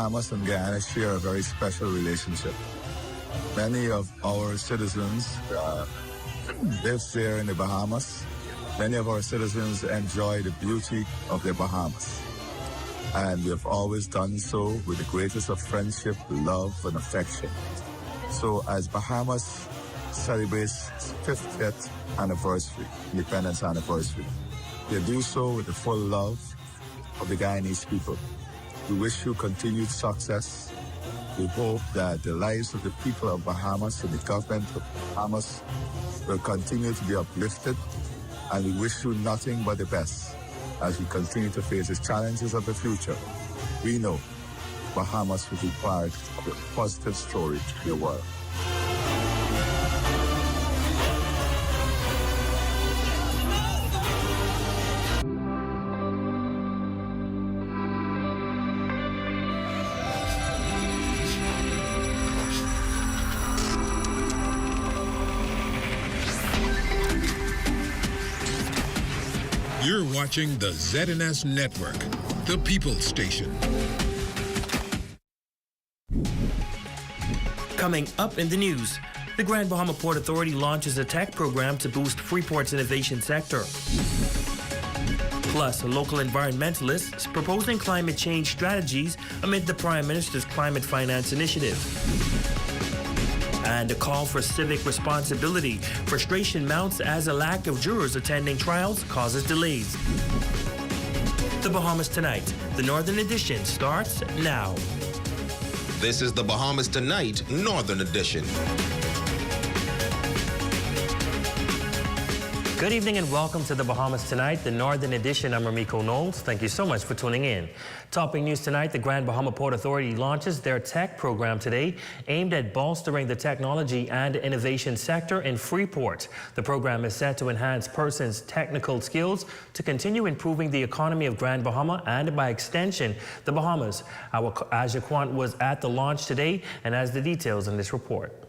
Bahamas and Guyana share a very special relationship. Many of our citizens live there in the Bahamas. Many of our citizens enjoy the beauty of the Bahamas. And we have always done so with the greatest of friendship, love, and affection. So as Bahamas celebrates its 50th anniversary, independence anniversary, we do so with the full love of the Guyanese people. We wish you continued success. We hope that the lives of the people of Bahamas and the government of Bahamas will continue to be uplifted, and we wish you nothing but the best as we continue to face the challenges of the future. We know Bahamas will be part of a positive story to the world. You're watching the ZNS Network, the People's Station. Coming up in the news, the Grand Bahama Port Authority launches a tech program to boost Freeport's innovation sector. Plus, local environmentalists proposing climate change strategies amid the Prime Minister's Climate Finance Initiative. And a call for civic responsibility. Frustration mounts as a lack of jurors attending trials causes delays. The Bahamas Tonight, the Northern Edition, starts now. This is the Bahamas Tonight, Northern Edition. Good evening and welcome to the Bahamas Tonight, the Northern Edition. I'm Ramiko Knowles. Thank you so much for tuning in. Topping news tonight, the Grand Bahama Port Authority launches their tech program today aimed at bolstering the technology and innovation sector in Freeport. The program is set to enhance persons' technical skills to continue improving the economy of Grand Bahama and, by extension, the Bahamas. Our Aja Quant was at the launch today and has the details in this report.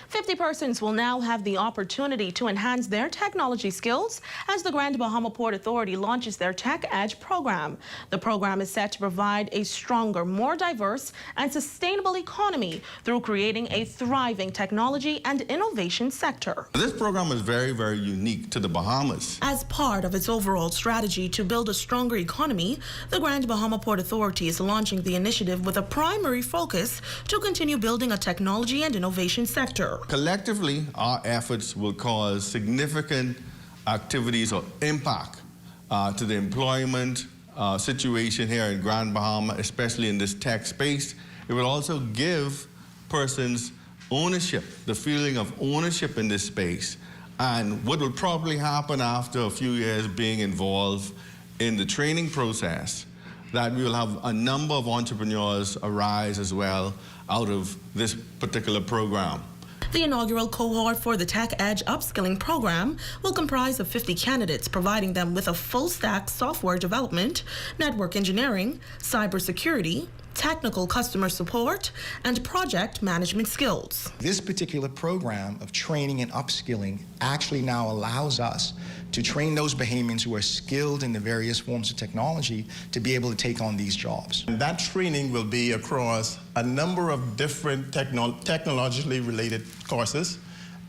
50 persons will now have the opportunity to enhance their technology skills as the Grand Bahama Port Authority launches their Tech Edge program. The program is set to provide a stronger, more diverse and sustainable economy through creating a thriving technology and innovation sector. This program is very, very unique to the Bahamas. As part of its overall strategy to build a stronger economy, the Grand Bahama Port Authority is launching the initiative with a primary focus to continue building a technology and innovation sector. Collectively, our efforts will cause significant activities or impact to the employment situation here in Grand Bahama, especially in this tech space. It will also give persons ownership, the feeling of ownership in this space. And what will probably happen after a few years being involved in the training process, that we will have a number of entrepreneurs arise as well out of this particular program. The inaugural cohort for the Tech Edge upskilling program will comprise of 50 candidates, providing them with a full-stack software development, network engineering, cybersecurity, technical customer support, and project management skills. This particular program of training and upskilling actually now allows us to train those Bahamians who are skilled in the various forms of technology to be able to take on these jobs. And that training will be across a number of different technologically related courses.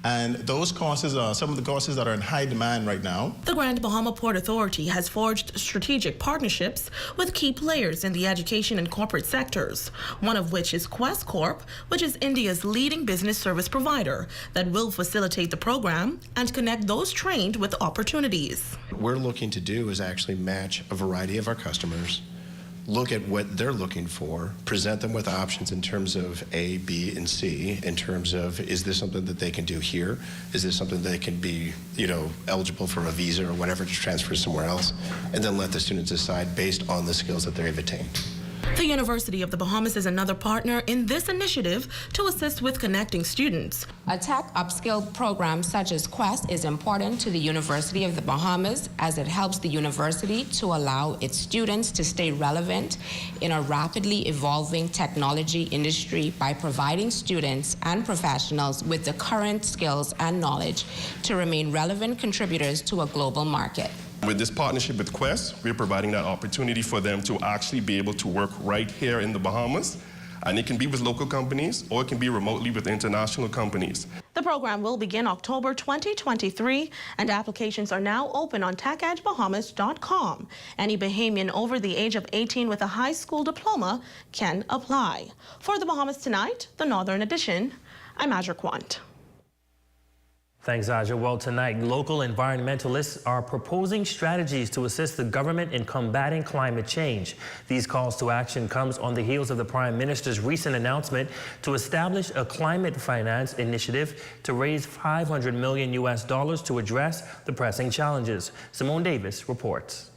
And those courses are some of the courses that are in high demand right now. The Grand Bahama Port Authority has forged strategic partnerships with key players in the education and corporate sectors, one of which is Quest Corp, which is India's leading business service provider that will facilitate the program and connect those trained with opportunities. What we're looking to do is actually match a variety of our customers, look at what they're looking for, present them with options in terms of A, B, and C, in terms of, is this something that they can do here? Is this something that can be, eligible for a visa or whatever to transfer somewhere else? And then let the students decide based on the skills that they've attained. The University of the Bahamas is another partner in this initiative to assist with connecting students. A tech upskill program such as Quest is important to the University of the Bahamas as it helps the university to allow its students to stay relevant in a rapidly evolving technology industry by providing students and professionals with the current skills and knowledge to remain relevant contributors to a global market. With this partnership with Quest, we're providing that opportunity for them to actually be able to work right here in the Bahamas. And it can be with local companies or it can be remotely with international companies. The program will begin October 2023 and applications are now open on techedgebahamas.com. Any Bahamian over the age of 18 with a high school diploma can apply. For the Bahamas Tonight, the Northern Edition, I'm Aja Quant. Thanks, Aja. Well, tonight, local environmentalists are proposing strategies to assist the government in combating climate change. These calls to action comes on the heels of the Prime Minister's recent announcement to establish a climate finance initiative to raise $500 million to address the pressing challenges. Simone Davis reports.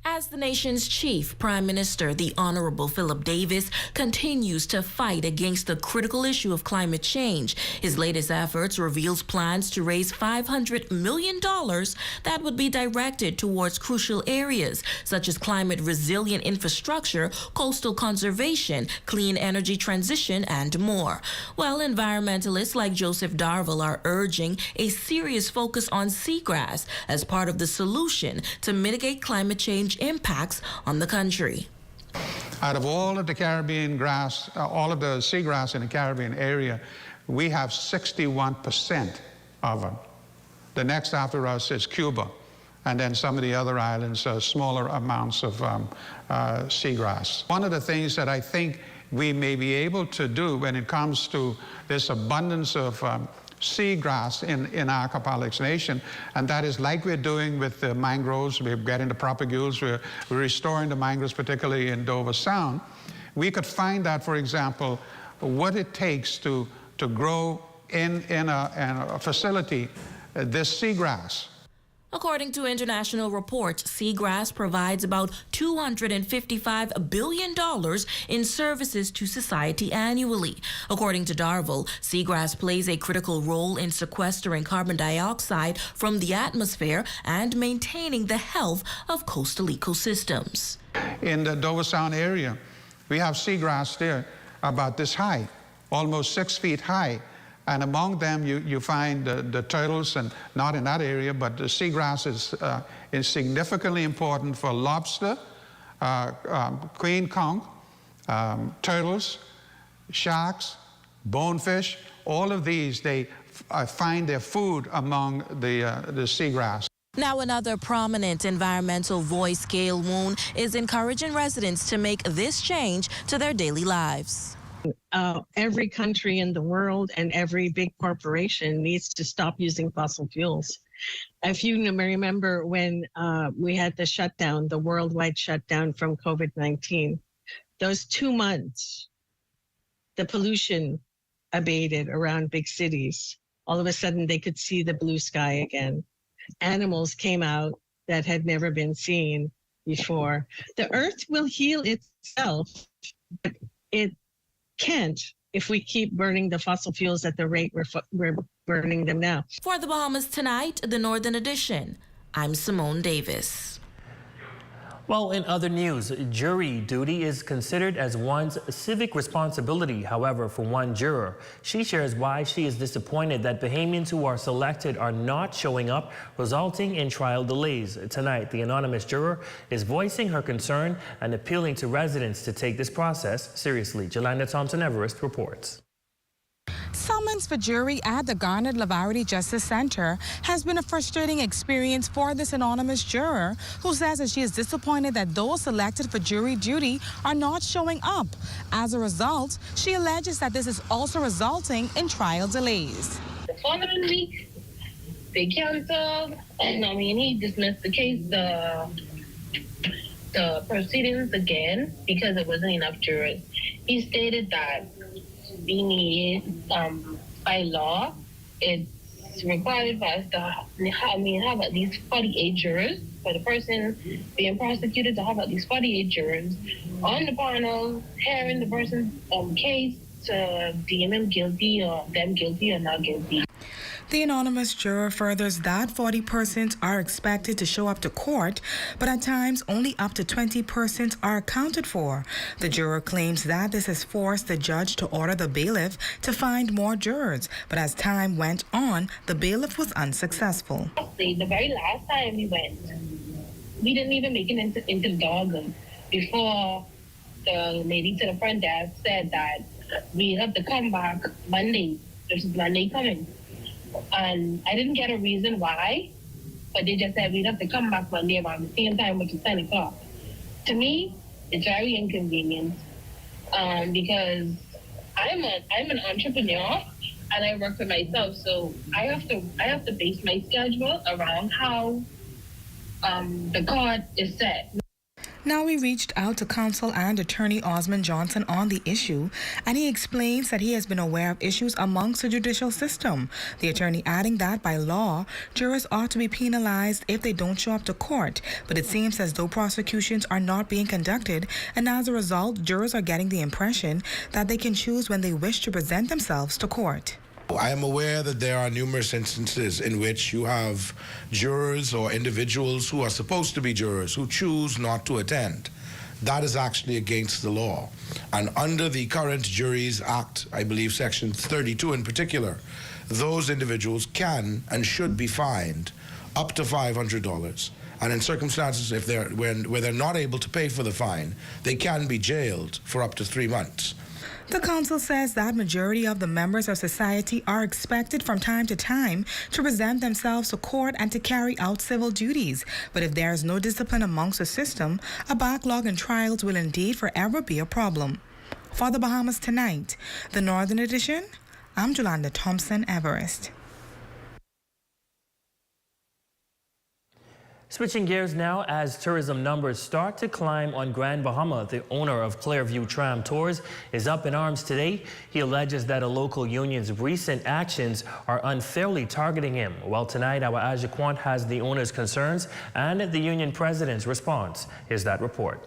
As the nation's chief, Prime Minister, the Honorable Philip Davis, continues to fight against the critical issue of climate change. His latest efforts reveals plans to raise $500 million that would be directed towards crucial areas such as climate-resilient infrastructure, coastal conservation, clean energy transition, and more. Well, environmentalists like Joseph Darville are urging a serious focus on seagrass as part of the solution to mitigate climate change impacts on the country. Out of all of the Caribbean grass, all of the seagrass in the Caribbean area, we have 61% of them. The next after us is Cuba, and then some of the other islands, smaller amounts of seagrass. One of the things that I think we may be able to do when it comes to this abundance of seagrass in our archipelago nation, and that is like we're doing with the mangroves. We're getting the propagules, we're restoring the mangroves, particularly in Dover Sound. We could find out, for example, what it takes to grow in a facility this seagrass. According to international reports, seagrass provides about $255 billion in services to society annually. According to Darville, seagrass plays a critical role in sequestering carbon dioxide from the atmosphere and maintaining the health of coastal ecosystems. In the Dover Sound area, we have seagrass there about this high, almost 6 feet high. And among them, you find the turtles, and not in that area, but the seagrass is significantly important for lobster, queen conch, turtles, sharks, bonefish. All of these, they find their food among the seagrass. Now, another prominent environmental voice, Gail Woon, is encouraging residents to make this change to their daily lives. Every country in the world and every big corporation needs to stop using fossil fuels. If you remember when we had the shutdown, the worldwide shutdown from COVID-19, those 2 months, the pollution abated around big cities. All of a sudden, they could see the blue sky again. Animals came out that had never been seen before. The earth will heal itself, but it can't if we keep burning the fossil fuels at the rate we're burning them now. For the Bahamas Tonight, the Northern Edition, I'm Simone Davis. Well, in other news, jury duty is considered as one's civic responsibility. However, for one juror, she shares why she is disappointed that Bahamians who are selected are not showing up, resulting in trial delays. Tonight, the anonymous juror is voicing her concern and appealing to residents to take this process seriously. Jolanda Thompson-Everest reports. Summons for jury at the Garnet-Lavarity Justice Center has been a frustrating experience for this anonymous juror, who says that she is disappointed that those selected for jury duty are not showing up. As a result, she alleges that this is also resulting in trial delays. The following week, they canceled, and he dismissed the case, the proceedings again, because there wasn't enough jurors. He stated that we need, by law, it's required for us to have at least 48 jurors, for the person being prosecuted to have at least 48 jurors on the panel, hearing the person's case to deem him guilty or them guilty or not guilty. The anonymous juror furthers that 40 persons are expected to show up to court, but at times only up to 20 persons are accounted for. The juror claims that this has forced the judge to order the bailiff to find more jurors, but as time went on, the bailiff was unsuccessful. The very last time we went, we didn't even make it into the dog before the lady to the front desk said that we have to come back Monday. There's Monday coming. And I didn't get a reason why, but they just said we'd have to come back Monday around the same time, which is 10 o'clock. To me, it's very inconvenient because I'm an entrepreneur and I work for myself, so I have to base my schedule around how the court is set. Now we reached out to counsel and attorney Osmond Johnson on the issue, and he explains that he has been aware of issues amongst the judicial system. The attorney adding that by law, jurors ought to be penalized if they don't show up to court, but it seems as though prosecutions are not being conducted, and as a result, jurors are getting the impression that they can choose when they wish to present themselves to court. I am aware that there are numerous instances in which you have jurors or individuals who are supposed to be jurors who choose not to attend. That is actually against the law. And under the current Juries Act, I believe Section 32 in particular, those individuals can and should be fined up to $500. And in circumstances where they're not able to pay for the fine, they can be jailed for up to 3 months. The council says that majority of the members of society are expected from time to time to present themselves to court and to carry out civil duties. But if there is no discipline amongst the system, a backlog in trials will indeed forever be a problem. For the Bahamas Tonight, the Northern Edition, I'm Jolanda Thompson Everest. Switching gears now, as tourism numbers start to climb on Grand Bahama, the owner of Clearview Tram Tours is up in arms today. He alleges that a local union's recent actions are unfairly targeting him. Well, tonight, our Aja Quant has the owner's concerns and the union president's response. Here's that report.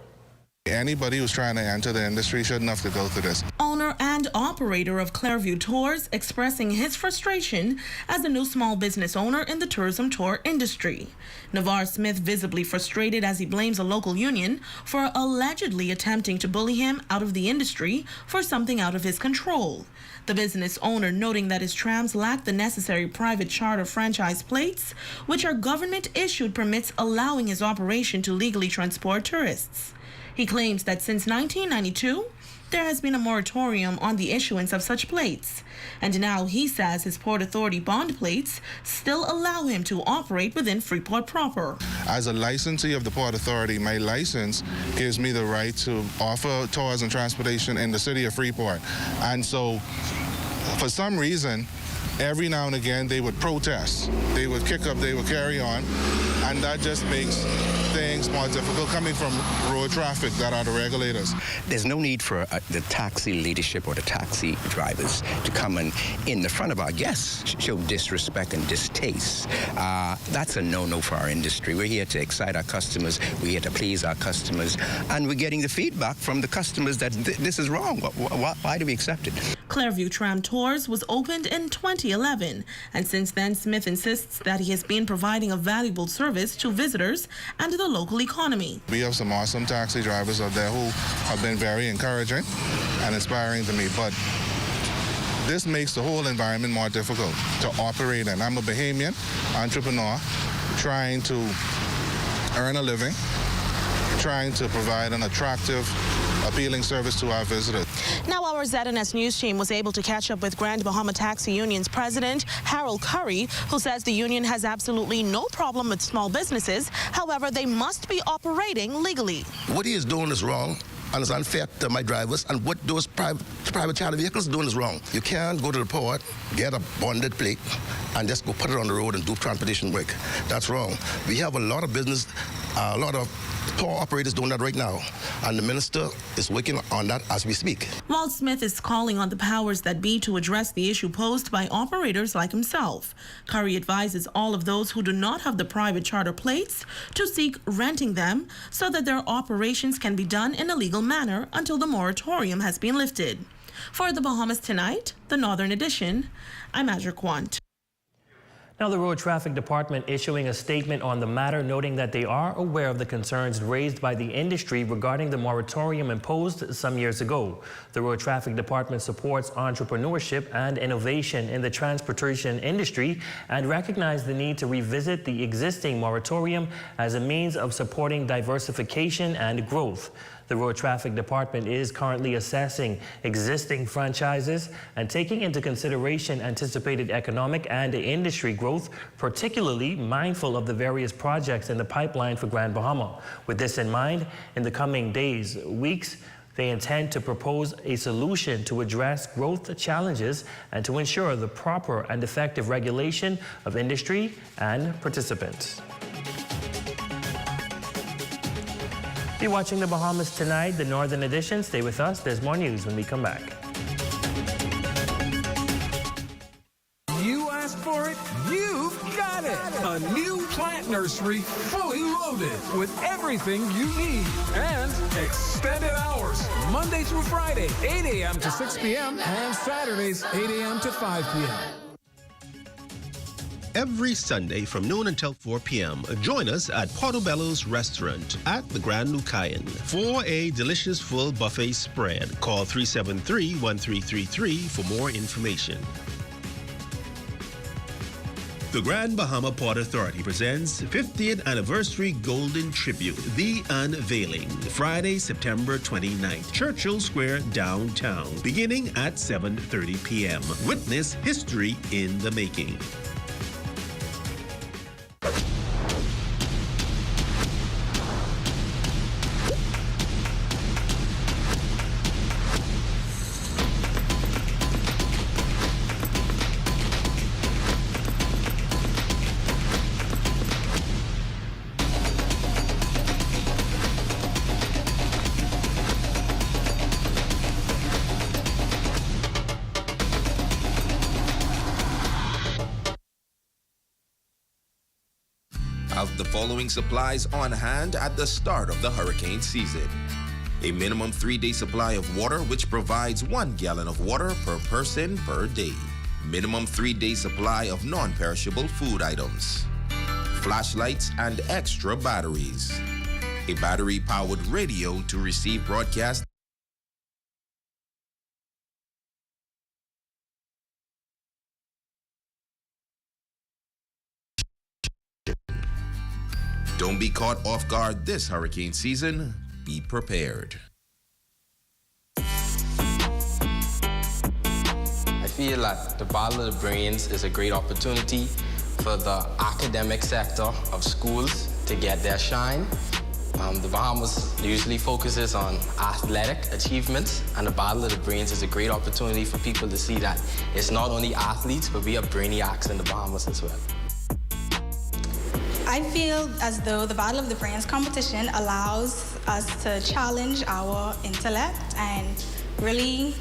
Anybody who's trying to enter the industry shouldn't have to go through this. Owner and operator of Clearview Tours expressing his frustration as a new small business owner in the tourism tour industry. Navarre Smith visibly frustrated as he blames a local union for allegedly attempting to bully him out of the industry for something out of his control. The business owner noting that his trams lack the necessary private charter franchise plates, which are government-issued permits allowing his operation to legally transport tourists. He claims that since 1992, there has been a moratorium on the issuance of such plates. And now he says his Port Authority bond plates still allow him to operate within Freeport proper. As a licensee of the Port Authority, my license gives me the right to offer tours and transportation in the city of Freeport. And so, for some reason, every now and again they would protest. They would kick up, they would carry on. And that just makes things more difficult coming from road traffic that are the regulators. There's no need for the taxi leadership or the taxi drivers to come in the front of our guests, show disrespect and distaste. That's a no-no for our industry. We're here to excite our customers. We're here to please our customers. And we're getting the feedback from the customers that this is wrong. Why do we accept it? Clearview Tram Tours was opened in 2011, and since then Smith insists that he has been providing a valuable service to visitors and to the local economy. We have some awesome taxi drivers out there who have been very encouraging and inspiring to me, but this makes the whole environment more difficult to operate in. I'm a Bahamian entrepreneur trying to earn a living, trying to provide an attractive, appealing service to our visitors. Now our ZNS News team was able to catch up with Grand Bahama Taxi Union's president, Harold Curry, who says the union has absolutely no problem with small businesses. However, they must be operating legally. What he is doing is wrong, and it's unfair to my drivers, and what those private charter vehicles are doing is wrong. You can't go to the port, get a bonded plate, and just go put it on the road and do transportation work. That's wrong. We have a lot of business, a lot of tour operators doing that right now, and the minister is working on that as we speak. While Smith is calling on the powers that be to address the issue posed by operators like himself, Curry advises all of those who do not have the private charter plates to seek renting them so that their operations can be done in a legal manner until the moratorium has been lifted. For the Bahamas Tonight, the Northern Edition, I'm Aja Quant. Now, the Road Traffic Department issuing a statement on the matter, noting that they are aware of the concerns raised by the industry regarding the moratorium imposed some years ago. The Road Traffic Department supports entrepreneurship and innovation in the transportation industry and recognizes the need to revisit the existing moratorium as a means of supporting diversification and growth. The Road Traffic Department is currently assessing existing franchises and taking into consideration anticipated economic and industry growth, particularly mindful of the various projects in the pipeline for Grand Bahama. With this in mind, in the coming days, weeks, they intend to propose a solution to address growth challenges and to ensure the proper and effective regulation of industry and participants. You're watching the Bahamas Tonight, the Northern Edition. Stay with us. There's more news when we come back. You asked for it, you've got it. A new plant nursery, fully loaded with everything you need. And extended hours, Monday through Friday, 8 a.m. to 6 p.m. and Saturdays, 8 a.m. to 5 p.m. Every Sunday from noon until 4 p.m., join us at Portobello's Restaurant at the Grand Lucayan for a delicious full buffet spread. Call 373-1333 for more information. The Grand Bahama Port Authority presents 50th Anniversary Golden Tribute, The Unveiling, Friday, September 29th, Churchill Square, downtown, beginning at 7:30 p.m. Witness history in the making. Have the following supplies on hand at the start of the hurricane season. A minimum 3-day supply of water, which provides 1 gallon of water per person per day. Minimum 3-day supply of non-perishable food items. Flashlights and extra batteries. A battery-powered radio to receive broadcast. Don't be caught off guard this hurricane season. Be prepared. I feel like the Battle of the Brains is a great opportunity for the academic sector of schools to get their shine. The Bahamas usually focuses on athletic achievements, and the Battle of the Brains is a great opportunity for people to see that it's not only athletes, but we are brainiacs in the Bahamas as well. I feel as though the Battle of the Brains competition allows us to challenge our intellect and really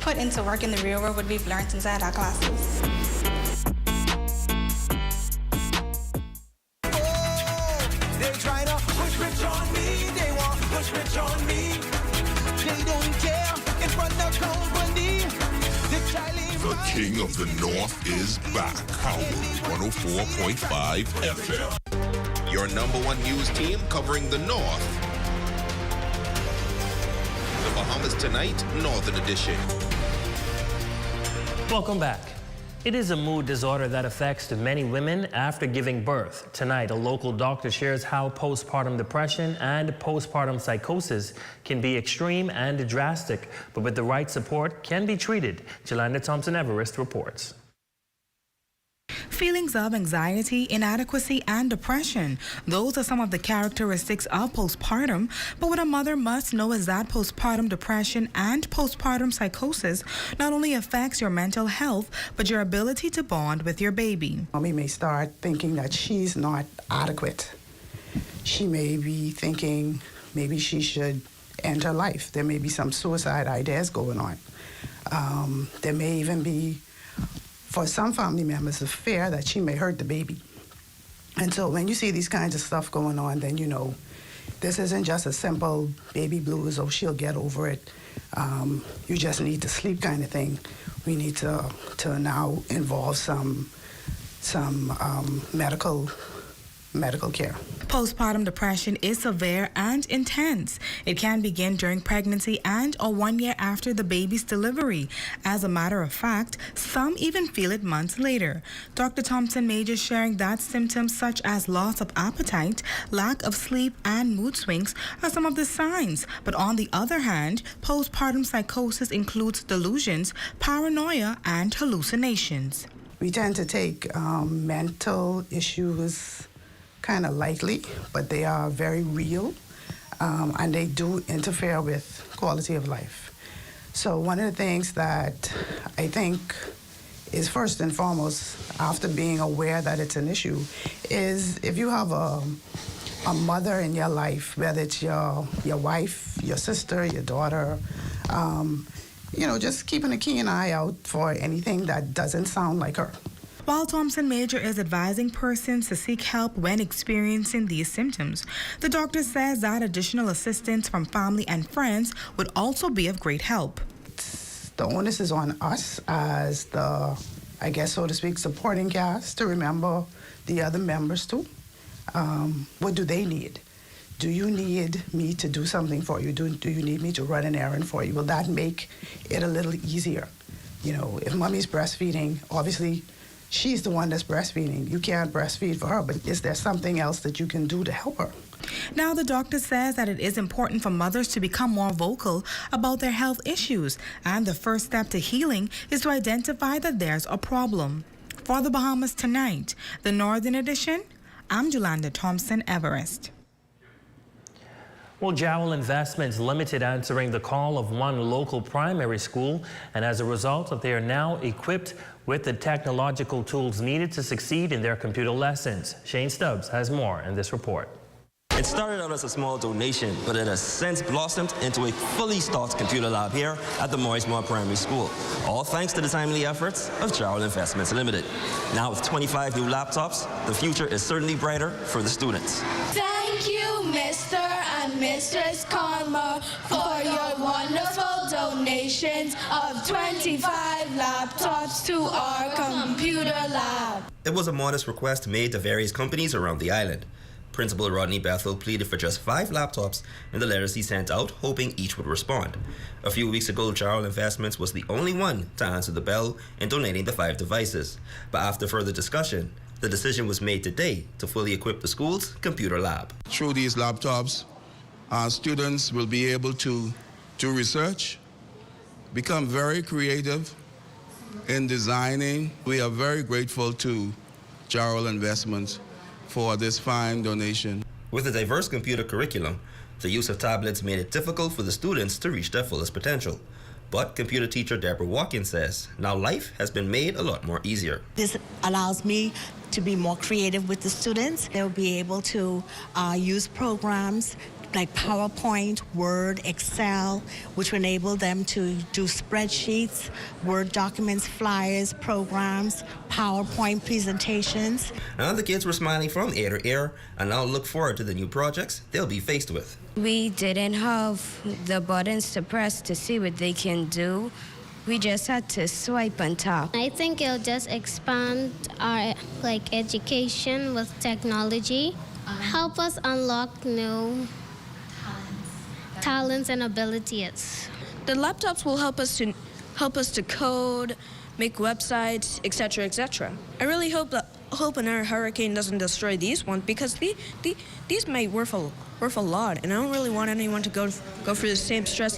put into work in the real world what we've learned inside our classes. They try to push rich on me, they want to push rich on me. They don't care in front of company. The King of the North is back. Howard 104.5 FM. Your #1 news team covering the North. The Bahamas Tonight, Northern Edition. Welcome back. It is a mood disorder that affects many women after giving birth. Tonight, a local doctor shares how postpartum depression and postpartum psychosis can be extreme and drastic, but with the right support can be treated. Jolanda Thompson-Everest reports. Feelings of anxiety, inadequacy, and depression. Those are some of the characteristics of postpartum. But what a mother must know is that postpartum depression and postpartum psychosis not only affects your mental health, but your ability to bond with your baby. Mommy may start thinking that she's not adequate. She may be thinking maybe she should end her life. There may be some suicide ideas going on. There may even be, for some family members, a fear that she may hurt the baby. And so when you see these kinds of stuff going on, then you know this isn't just a simple baby blues, oh, she'll get over it. You just need to sleep kind of thing. We need to now involve some some medical care. Postpartum depression is severe and intense. It can begin during pregnancy and or 1 year after the baby's delivery. As a matter of fact, some even feel it months later. Dr. Thompson Major sharing that symptoms such as loss of appetite, lack of sleep, and mood swings are some of the signs. But on the other hand, postpartum psychosis includes delusions, paranoia, and hallucinations. We tend to take mental issues kind of lightly, but they are very real, and they do interfere with quality of life. So one of the things that I think is first and foremost, after being aware that it's an issue, is if you have a mother in your life, whether it's your wife, your sister, your daughter, just keeping a keen eye out for anything that doesn't sound like her. While Thompson Major is advising persons to seek help when experiencing these symptoms, the doctor says that additional assistance from family and friends would also be of great help. The onus is on us as the, I guess, so to speak, supporting cast to remember the other members too. What do they need? Do you need me to do something for you? Do you need me to run an errand for you? Will that make it a little easier? If mommy's breastfeeding, obviously, she's the one that's breastfeeding. You can't breastfeed for her, but is there something else that you can do to help her? Now, the doctor says that it is important for mothers to become more vocal about their health issues, and the first step to healing is to identify that there's a problem. For the Bahamas Tonight, the Northern Edition, I'm Jolanda Thompson Everest. Well, Jowl Investments Limited answering the call of one local primary school, and as a result, they are now equipped with the technological tools needed to succeed in their computer lessons. Shane Stubbs has more in this report. It started out as a small donation, but it has since blossomed into a fully stocked computer lab here at the Morrismore Primary School, all thanks to the timely efforts of Jowl Investments Limited. Now with 25 new laptops, the future is certainly brighter for the students. Thank you, Mr. and Mistress Conmer, for your wonderful donations of 25 laptops to our computer lab. It was a modest request made to various companies around the island. Principal Rodney Bethel pleaded for just 5 laptops in the letters he sent out, hoping each would respond. A few weeks ago, Jowl Investments was the only one to answer the bell in donating the 5 devices. But after further discussion, the decision was made today to fully equip the school's computer lab. Through these laptops, our students will be able to do research, become very creative in designing. We are very grateful to Jowl Investments for this fine donation. With a diverse computer curriculum, the use of tablets made it difficult for the students to reach their fullest potential. But computer teacher Deborah Watkins says now life has been made a lot more easier. This allows me to be more creative with the students. They'll be able to use programs like PowerPoint, Word, Excel, which will enable them to do spreadsheets, Word documents, flyers, programs, PowerPoint presentations. And the kids were smiling from ear to ear and now look forward to the new projects they'll be faced with. We didn't have the buttons to press to see what they can do. We just had to swipe and tap. I think it'll just expand our education with technology, help us unlock new talents and abilities. The laptops will help us to code, make websites, etc., etc. I really hope another hurricane doesn't destroy these ones, because these may worth a lot, and I don't really want anyone to go through the same stress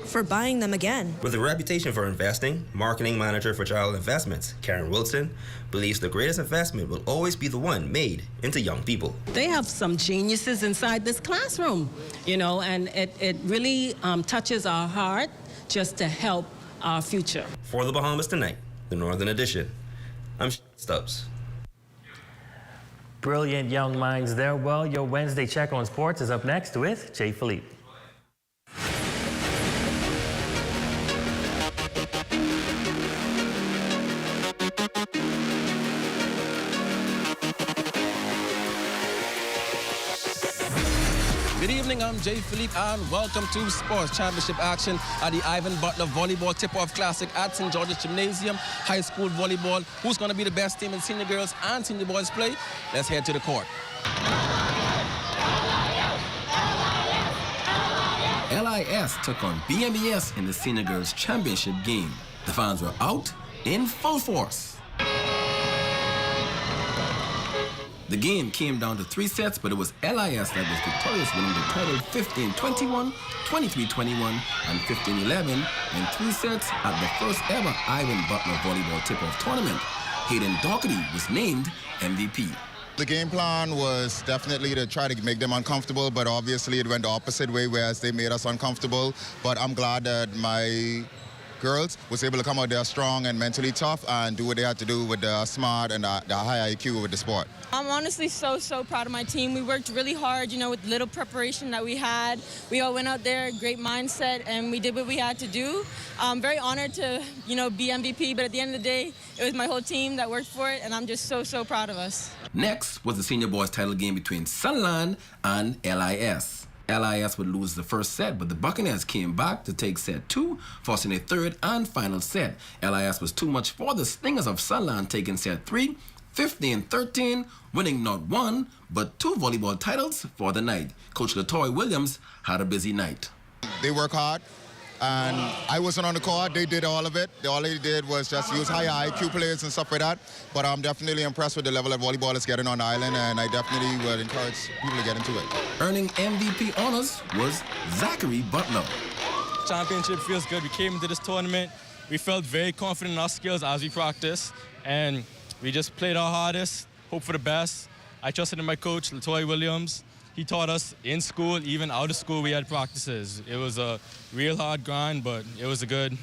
for buying them again. With a reputation for investing, marketing manager for Jowl Investments, Karen Wilson, believes the greatest investment will always be the one made into young people. They have some geniuses inside this classroom, and it really touches our heart just to help our future. For the Bahamas Tonight, the Northern Edition, I'm Stubbs. Brilliant young minds there. Well, your Wednesday check on sports is up next with Jay Philippe. Good Good evening, I'm Jay Philippe, and welcome to Sports Championship action at the Ivan Butler Volleyball Tip-Off Classic at St. George's Gymnasium, high school volleyball. Who's going to be the best team in senior girls and senior boys play? Let's head to the court. LIS took on BMES in the senior girls championship game. The fans were out in full force. The game came down to 3 sets, but it was LIS that was victorious, winning the title 15-21, 23-21, and 15-11 in 3 sets at the first ever Ivan Butler Volleyball Tip-Off Tournament. Hayden Doherty was named MVP. The game plan was definitely to try to make them uncomfortable, but obviously it went the opposite way, whereas they made us uncomfortable. But I'm glad that my girls was able to come out there strong and mentally tough and do what they had to do with the smart and the high IQ with the sport. I'm honestly so proud of my team. We worked really hard, with little preparation that we had. We all went out there, great mindset, and we did what we had to do. I'm very honored to, be MVP, but at the end of the day, it was my whole team that worked for it, and I'm just so proud of us. Next was the senior boys title game between Sunland and LIS. LIS would lose the first set, but the Buccaneers came back to take set 2, forcing a third and final set. LIS was too much for the Stingers of Sunland, taking set 3, 15-13, winning not 1, but 2 volleyball titles for the night. Coach LaToy Williams had a busy night. They work hard, and I wasn't on the court. They did all of it. All they did was just use high IQ players and stuff like that. But I'm definitely impressed with the level that volleyball is getting on the island, and I definitely would encourage people to get into it. Earning MVP honors was Zachary Butler. Championship feels good. We came into this tournament. We felt very confident in our skills as we practiced, and we just played our hardest, hope for the best. I trusted in my coach, LaToy Williams. He taught us in school, even out of school, we had practices. It was a real hard grind, but it was a good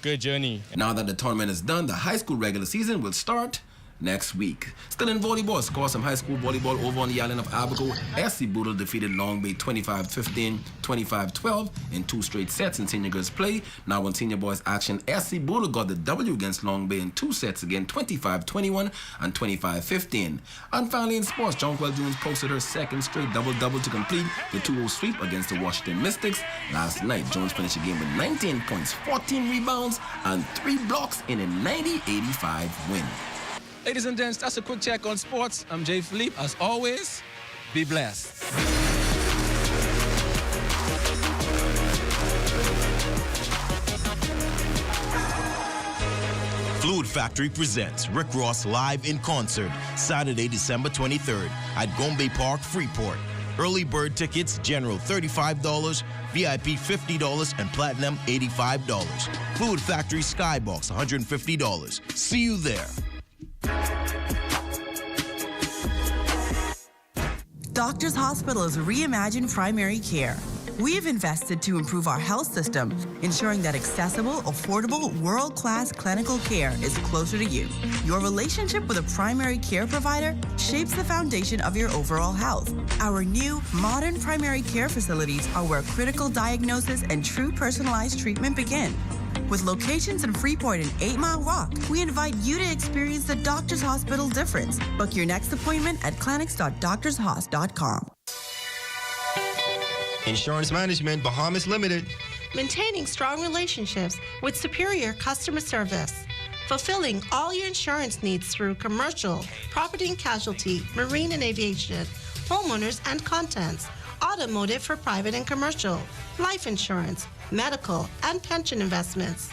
journey. Now that the tournament is done, the high school regular season will start next week. Still in volleyball, score some high school volleyball over on the island of Abaco. SC Boodle defeated Long Bay 25-15, 25-12 in 2 straight sets in senior girls play. Now on senior boys action, SC Boodle got the W against Long Bay in 2 sets again, 25-21 and 25-15. And finally in sports, Jonquil Jones posted her second straight double-double to complete the 2-0 sweep against the Washington Mystics. Last night, Jones finished the game with 19 points, 14 rebounds, and 3 blocks in a 90-85 win. Ladies and gents, that's a quick check on sports. I'm Jay Philippe. As always, be blessed. Fluid Factory presents Rick Ross live in concert Saturday, December 23rd at Gombe Park, Freeport. Early bird tickets, general $35, VIP $50, and platinum $85. Fluid Factory Skybox $150. See you there. Doctors Hospitals reimagine primary care. We have invested to improve our health system, ensuring that accessible, affordable, world-class clinical care is closer to you. Your relationship with a primary care provider shapes the foundation of your overall health. Our new, modern primary care facilities are where critical diagnosis and true personalized treatment begin. With locations in Freeport and 8 Mile Rock, we invite you to experience the Doctors Hospital difference. Book your next appointment at clinics.doctorshos.com. Insurance Management Bahamas Limited. Maintaining strong relationships with superior customer service. Fulfilling all your insurance needs through commercial, property and casualty, marine and aviation, homeowners and contents, automotive for private and commercial, life insurance, medical, and pension investments.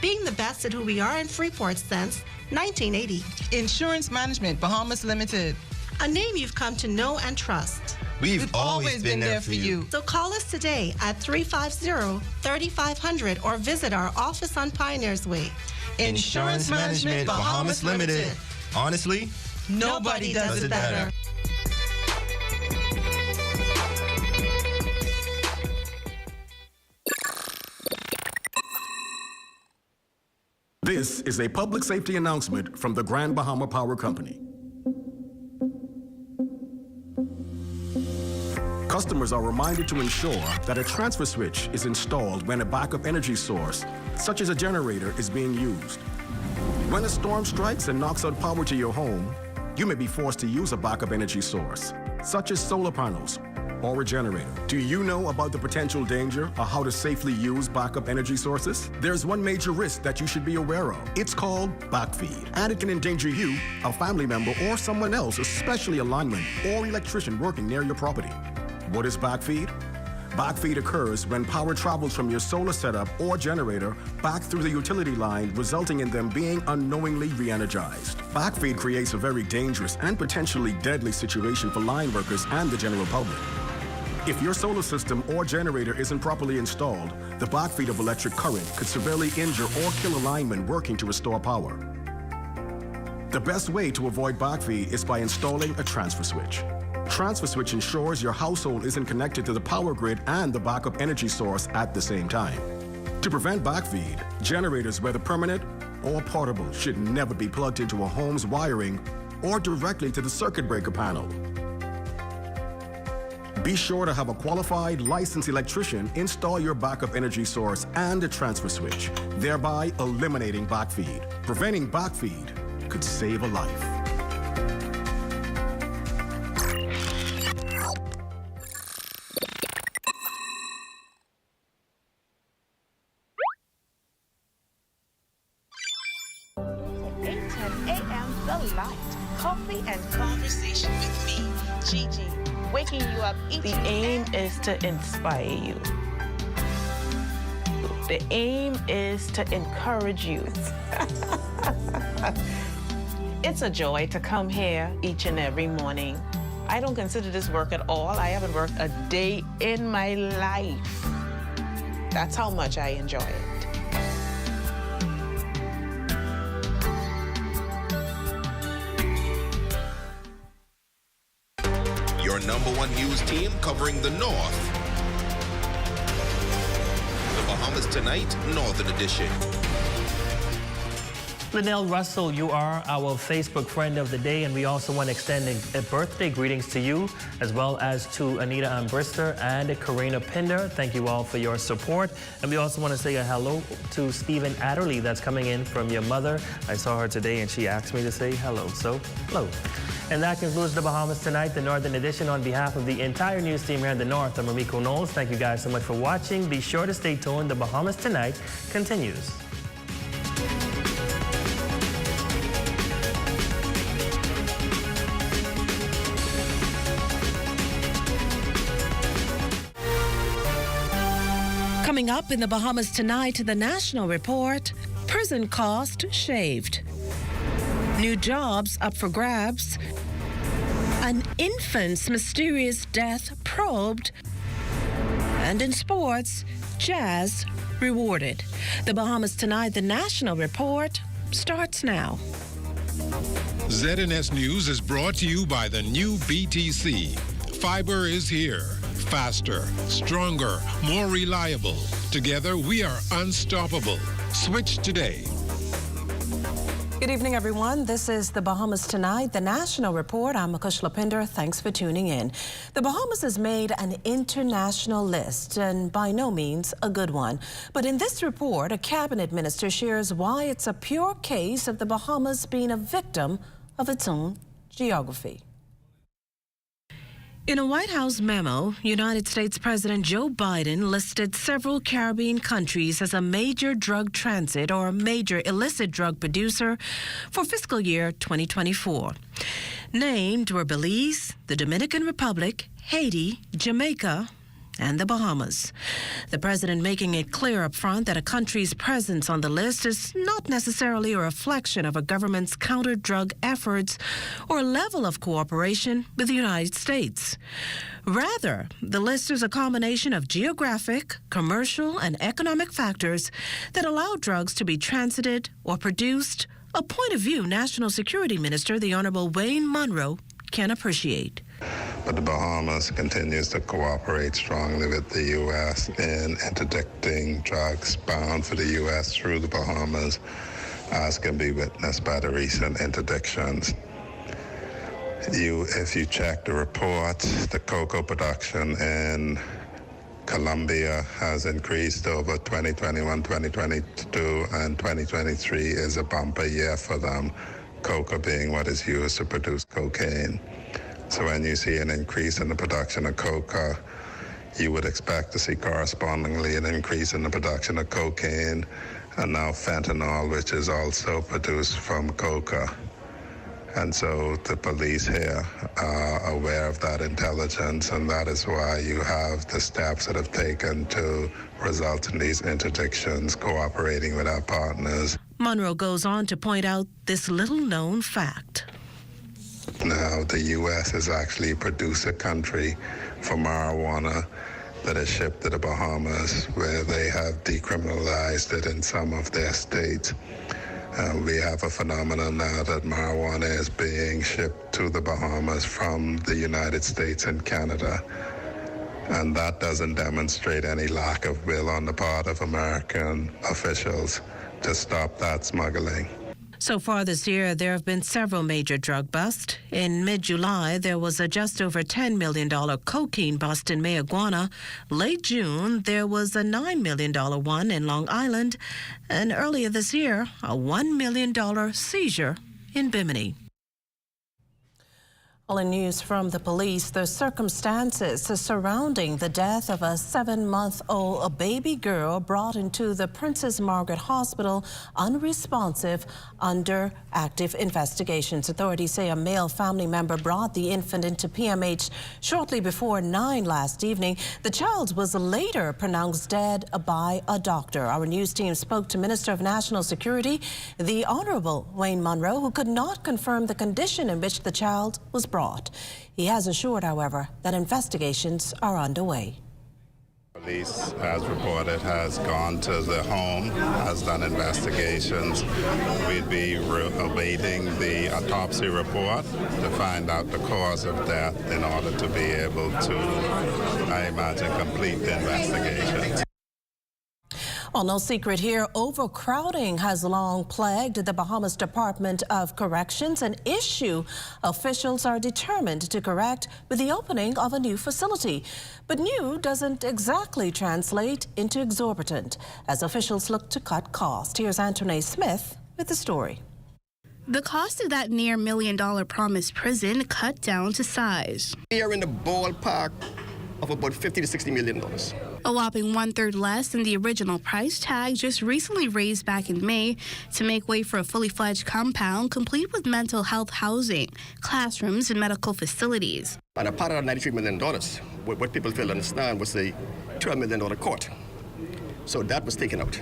Being the best at who we are in Freeport since 1980. Insurance Management Bahamas Limited. A name you've come to know and trust. We've always been there for you. So call us today at 350-3500 or visit our office on Pioneers Way. Insurance Management Bahamas Limited. Honestly, nobody does it better. This is a public safety announcement from the Grand Bahama Power Company. Customers are reminded to ensure that a transfer switch is installed when a backup energy source, such as a generator, is being used. When a storm strikes and knocks out power to your home, you may be forced to use a backup energy source, such as solar panels, or a generator. Do you know about the potential danger or how to safely use backup energy sources? There's one major risk that you should be aware of. It's called backfeed, and it can endanger you, a family member, or someone else, especially a lineman or electrician working near your property. What is backfeed? Backfeed occurs when power travels from your solar setup or generator back through the utility line, resulting in them being unknowingly re-energized. Backfeed creates a very dangerous and potentially deadly situation for line workers and the general public. If your solar system or generator isn't properly installed, the backfeed of electric current could severely injure or kill a lineman working to restore power. The best way to avoid backfeed is by installing a transfer switch. Transfer switch ensures your household isn't connected to the power grid and the backup energy source at the same time. To prevent backfeed, generators, whether permanent or portable, should never be plugged into a home's wiring or directly to the circuit breaker panel. Be sure to have a qualified, licensed electrician install your backup energy source and a transfer switch, thereby eliminating backfeed. Preventing backfeed could save a life. Coffee and conversation with me, Gigi, waking you up each day. The aim is to inspire you. The aim is to encourage you. It's a joy to come here each and every morning. I don't consider this work at all. I haven't worked a day in my life. That's how much I enjoy it. Your #1 news team covering the North. The Bahamas Tonight, Northern Edition. Linnell Russell, you are our Facebook friend of the day, and we also want to extend a birthday greetings to you, as well as to Anita Ambrister and Karina Pinder. Thank you all for your support. And we also want to say a hello to Stephen Adderley that's coming in from your mother. I saw her today and she asked me to say hello, so hello. And that concludes the Bahamas Tonight, the Northern Edition. On behalf of the entire news team here in the North, I'm Ramiko Knowles. Thank you guys so much for watching. Be sure to stay tuned. The Bahamas Tonight continues. Coming up in the Bahamas Tonight, the National Report, prison cost shaved. New jobs up for grabs. An infant's mysterious death probed. And in sports, jazz rewarded. The Bahamas Tonight, the National Report, starts now. ZNS News is brought to you by the new BTC. Fiber is here. Faster, stronger, more reliable. Together, we are unstoppable. Switch today. Good evening, everyone. This is the Bahamas Tonight, the National Report. I'm Akush Lapinder. Thanks for tuning in. The Bahamas has made an international list, and by no means a good one. But in this report, a cabinet minister shares why it's a pure case of the Bahamas being a victim of its own geography. In a White House memo, United States President Joe Biden listed several Caribbean countries as a major drug transit or major illicit drug producer for fiscal year 2024. Named were Belize, the Dominican Republic, Haiti, Jamaica, and the Bahamas. The president making it clear up front that a country's presence on the list is not necessarily a reflection of a government's counter-drug efforts or level of cooperation with the United States. Rather, the list is a combination of geographic, commercial, and economic factors that allow drugs to be transited or produced, a point of view National Security Minister, the Honorable Wayne Munro, can appreciate. But the Bahamas continues to cooperate strongly with the U.S. in interdicting drugs bound for the U.S. through the Bahamas, as can be witnessed by the recent interdictions. If you check the report, the cocoa production in Colombia has increased over 2021, 2022, and 2023 is a bumper year for them, cocoa being what is used to produce cocaine. So when you see an increase in the production of coca, you would expect to see correspondingly an increase in the production of cocaine and now fentanyl, which is also produced from coca. And so the police here are aware of that intelligence, and that is why you have the steps that have taken to result in these interdictions, cooperating with our partners. Monroe goes on to point out this little-known fact. Now, the U.S. is actually a producer country for marijuana that is shipped to the Bahamas, where they have decriminalized it in some of their states. We have a phenomenon now that marijuana is being shipped to the Bahamas from the United States and Canada. And that doesn't demonstrate any lack of will on the part of American officials to stop that smuggling. So far this year, there have been several major drug busts. In mid-July, there was a just over $10 million cocaine bust in Mayaguana. Late June, there was a $9 million one in Long Island. And earlier this year, a $1 million seizure in Bimini. Well, in news from the police, the circumstances surrounding the death of a 7-month-old baby girl brought into the Princess Margaret Hospital unresponsive under active investigations. Authorities say a male family member brought the infant into PMH shortly before 9 last evening. The child was later pronounced dead by a doctor. Our news team spoke to Minister of National Security, the Honorable Wayne Munro, who could not confirm the condition in which the child was brought. He has assured, however, that investigations are underway. Police, as reported, has gone to the home, has done investigations. We'd be awaiting the autopsy report to find out the cause of death in order to be able to, I imagine, complete the investigation. Well, no secret here, overcrowding has long plagued the Bahamas Department of Corrections, an issue officials are determined to correct with the opening of a new facility. But new doesn't exactly translate into exorbitant, as officials look to cut costs. Here's Antoinette Smith with the story. The cost of that near $1 million promised prison cut down to size. We are in the ballpark of about $50 to $60 million. A whopping 1/3 less than the original price tag, just recently raised back in May to make way for a fully fledged compound complete with mental health housing, classrooms, and medical facilities. And a part of that $93 million, what people fail to understand was the $12 million court. So that was taken out.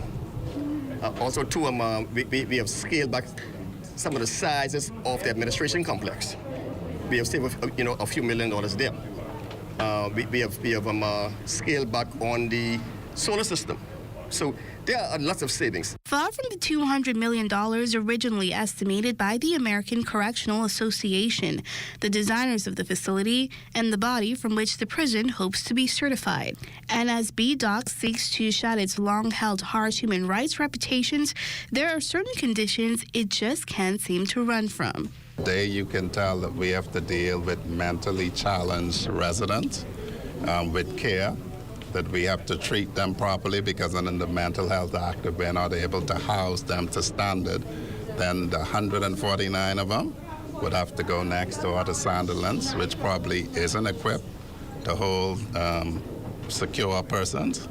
Also, we have scaled back some of the sizes of the administration complex. We have saved a few $1 million there. We have scaled back on the solar system. So there are lots of savings. Far from the $200 million originally estimated by the American Correctional Association, the designers of the facility, and the body from which the prison hopes to be certified. And as BDOC seeks to shed its long-held harsh human rights reputations, there are certain conditions it just can't seem to run from. Today you can tell that we have to deal with mentally challenged residents with care, that we have to treat them properly because under the Mental Health Act, if we're not able to house them to standard, then the 149 of them would have to go next door to Sandilands, which probably isn't equipped to hold secure persons.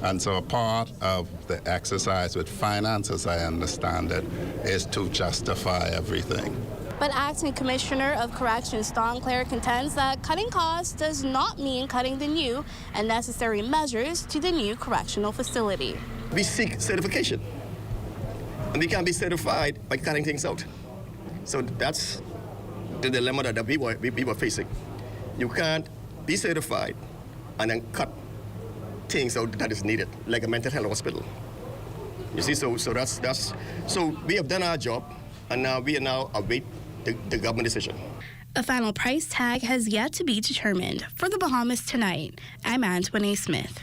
And so a part of the exercise with finances, I understand it, is to justify everything. But Acting Commissioner of Corrections Don Clare contends that cutting costs does not mean cutting the new and necessary measures to the new correctional facility. We seek certification, and we can't be certified by cutting things out. So that's the dilemma that we were facing. You can't be certified and then cut things out that is needed, like a mental health hospital. You see, so we have done our job, and now we await the government decision. A final price tag has yet to be determined. For the Bahamas Tonight, I'm Antoinette Smith.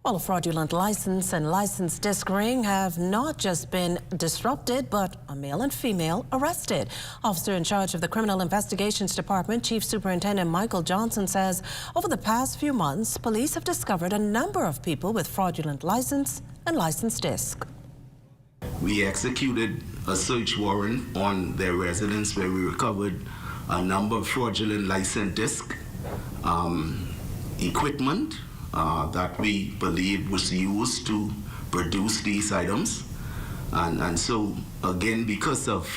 Well, a fraudulent license and license disc ring have not just been disrupted, but a male and female arrested. Officer in charge of the Criminal Investigations Department, Chief Superintendent Michael Johnson, says over the past few months, police have discovered a number of people with fraudulent license and license disc. We executed a search warrant on their residence where we recovered a number of fraudulent license discs, equipment that we believe was used to produce these items. And so, again, because of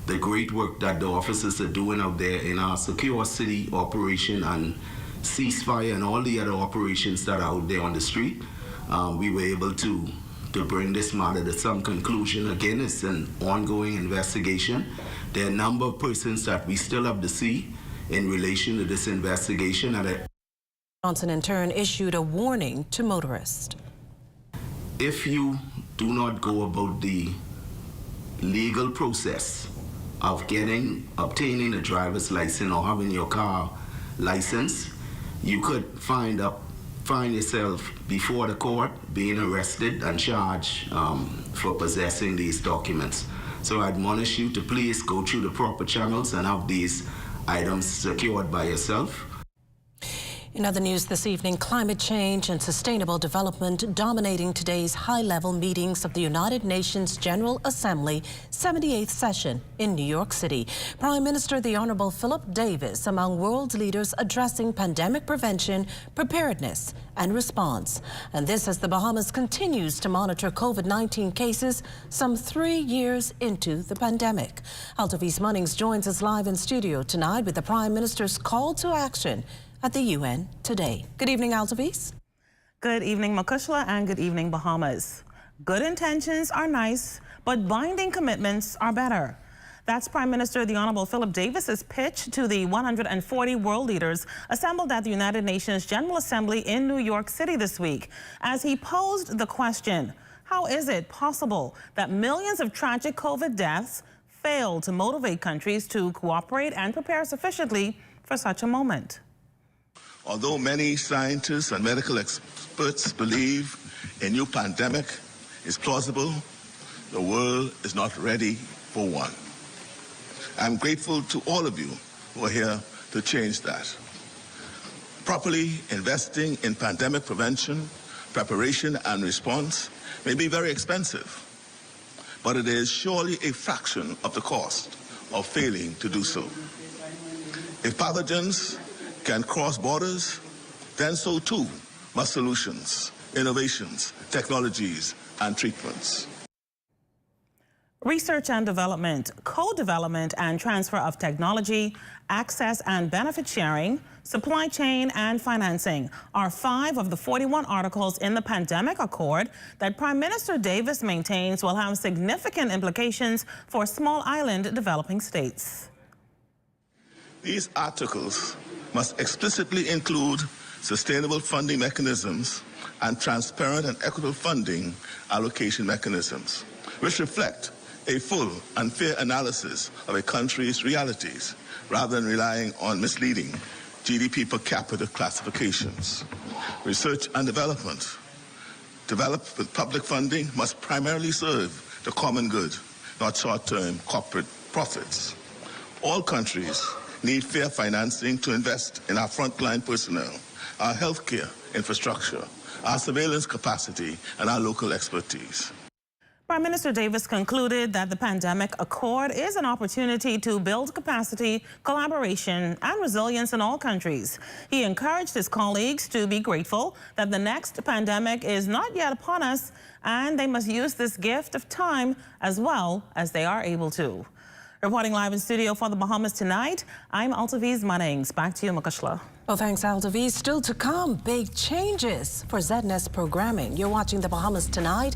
the great work that the officers are doing out there in our secure city operation and ceasefire and all the other operations that are out there on the street, we were able to bring this matter to some conclusion. Again, it's an ongoing investigation. There are a number of persons that we still have to see in relation to this investigation. Johnson, in turn, issued a warning to motorists. If you do not go about the legal process of obtaining a driver's license or having your car licensed, you could find yourself before the court being arrested and charged for possessing these documents. So I admonish you to please go through the proper channels and have these items secured by yourself. In other news this evening, climate change and sustainable development dominating today's high-level meetings of the United Nations General Assembly 78th session in New York City. Prime Minister the Honorable Philip Davis among world leaders addressing pandemic prevention, preparedness and response. And this as the Bahamas continues to monitor COVID-19 cases some 3 years into the pandemic. Altovise Munnings joins us live in studio tonight with the Prime Minister's call to action at the UN today. Good evening, Altovise. Good evening, Makushla, and good evening, Bahamas. Good intentions are nice, but binding commitments are better. That's Prime Minister the Honorable Philip Davis's pitch to the 140 world leaders assembled at the United Nations General Assembly in New York City this week, as he posed the question, how is it possible that millions of tragic COVID deaths fail to motivate countries to cooperate and prepare sufficiently for such a moment? Although many scientists and medical experts believe a new pandemic is plausible, the world is not ready for one. I'm grateful to all of you who are here to change that. Properly investing in pandemic prevention, preparation, and response may be very expensive, but it is surely a fraction of the cost of failing to do so. If pathogens can cross borders, then so too must solutions, innovations, technologies, and treatments. Research and development, co-development and transfer of technology, access and benefit sharing, supply chain and financing are 5 of the 41 articles in the Pandemic Accord that Prime Minister Davis maintains will have significant implications for small island developing states. These articles must explicitly include sustainable funding mechanisms and transparent and equitable funding allocation mechanisms, which reflect a full and fair analysis of a country's realities, rather than relying on misleading GDP per capita classifications. Research and development, developed with public funding, must primarily serve the common good, not short-term corporate profits. All countries need fair financing to invest in our frontline personnel, our healthcare infrastructure, our surveillance capacity, and our local expertise. Prime Minister Davis concluded that the Pandemic Accord is an opportunity to build capacity, collaboration, and resilience in all countries. He encouraged his colleagues to be grateful that the next pandemic is not yet upon us, and they must use this gift of time as well as they are able to. Reporting live in studio for the Bahamas Tonight, I'm Altovise Munnings. Back to you, Makushla. Well, thanks, Altovise. Still to come, big changes for ZNES programming. You're watching the Bahamas Tonight.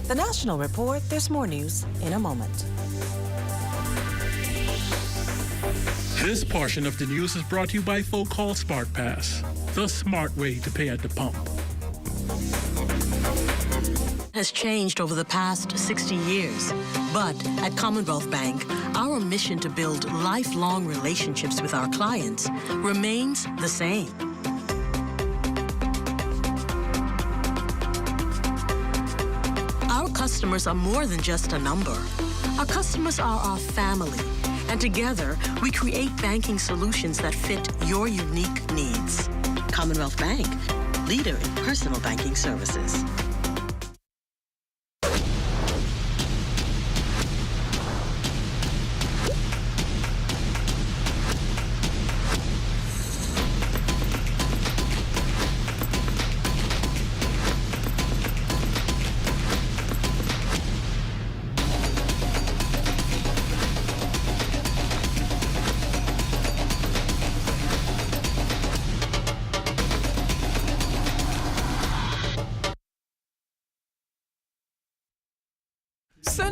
The National Report. There's more news in a moment. This portion of the news is brought to you by Folk Call Smart Pass, the smart way to pay at the pump. Has changed over the past 60 years. But at Commonwealth Bank, our mission to build lifelong relationships with our clients remains the same. Our customers are more than just a number. Our customers are our family, and together we create banking solutions that fit your unique needs. Commonwealth Bank, leader in personal banking services.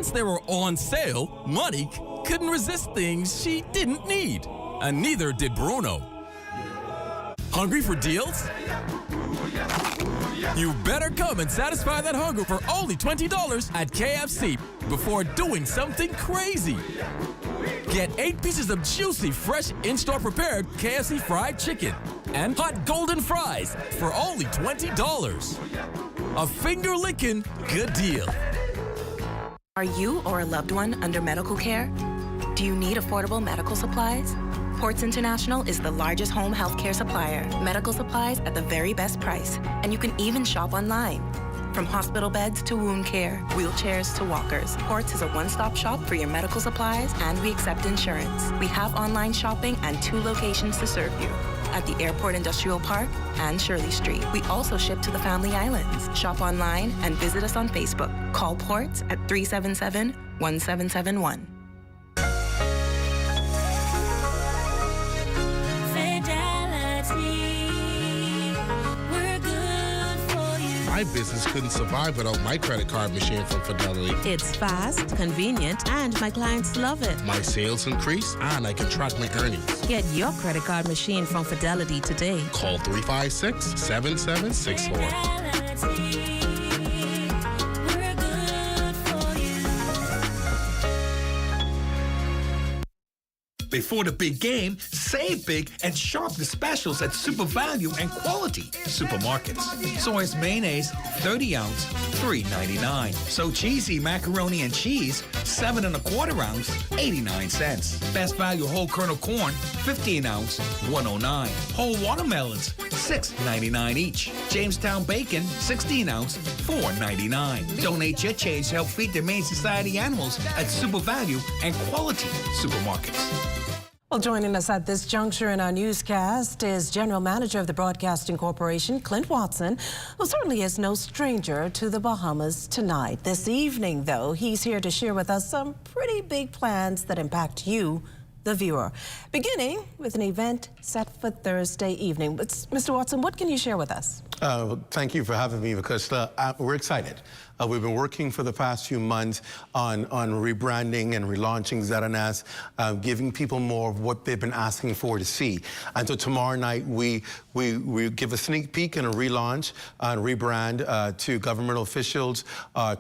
since they were on sale, Monique couldn't resist things she didn't need. And neither did Bruno. Hungry for deals? You better come and satisfy that hunger for only $20 at KFC before doing something crazy. Get 8 pieces of juicy, fresh, in-store prepared KFC fried chicken and hot golden fries for only $20. A finger-licking good deal. Are you or a loved one under medical care? Do you need affordable medical supplies? Ports International is the largest home health care supplier. Medical supplies at the very best price. And you can even shop online. From hospital beds to wound care, wheelchairs to walkers, Ports is a one-stop shop for your medical supplies, and we accept insurance. We have online shopping and 2 locations to serve you, at the Airport Industrial Park and Shirley Street. We also ship to the Family Islands. Shop online and visit us on Facebook. Call Ports at 377-1771. My business couldn't survive without my credit card machine from Fidelity. It's fast, convenient, and my clients love it. My sales increase, and I can track my earnings. Get your credit card machine from Fidelity today. Call 356-7764. Before the big game, save big and shop the specials at Super Value and Quality Supermarkets. Soy's mayonnaise, 30 ounce, $3.99. So cheesy macaroni and cheese, 7 1/4 ounce, 89 cents. Best Value whole kernel corn, 15 ounce, $1.09. Whole watermelons, $6.99 each. Jamestown bacon, 16 ounce, $4.99. Donate your change to help feed the Humane Society animals at Super Value and Quality Supermarkets. Well, joining us at this juncture in our newscast is General Manager of the Broadcasting Corporation, Clint Watson, who certainly is no stranger to the Bahamas tonight. This evening, though, he's here to share with us some pretty big plans that impact you, the viewer, beginning with an event set for Thursday evening. But, Mr. Watson, what can you share with us? Thank you for having me, because we're excited. We've been working for the past few months on rebranding and relaunching ZNS, giving people more of what they've been asking for to see. And so tomorrow night, we give a sneak peek and a relaunch and rebrand to government officials,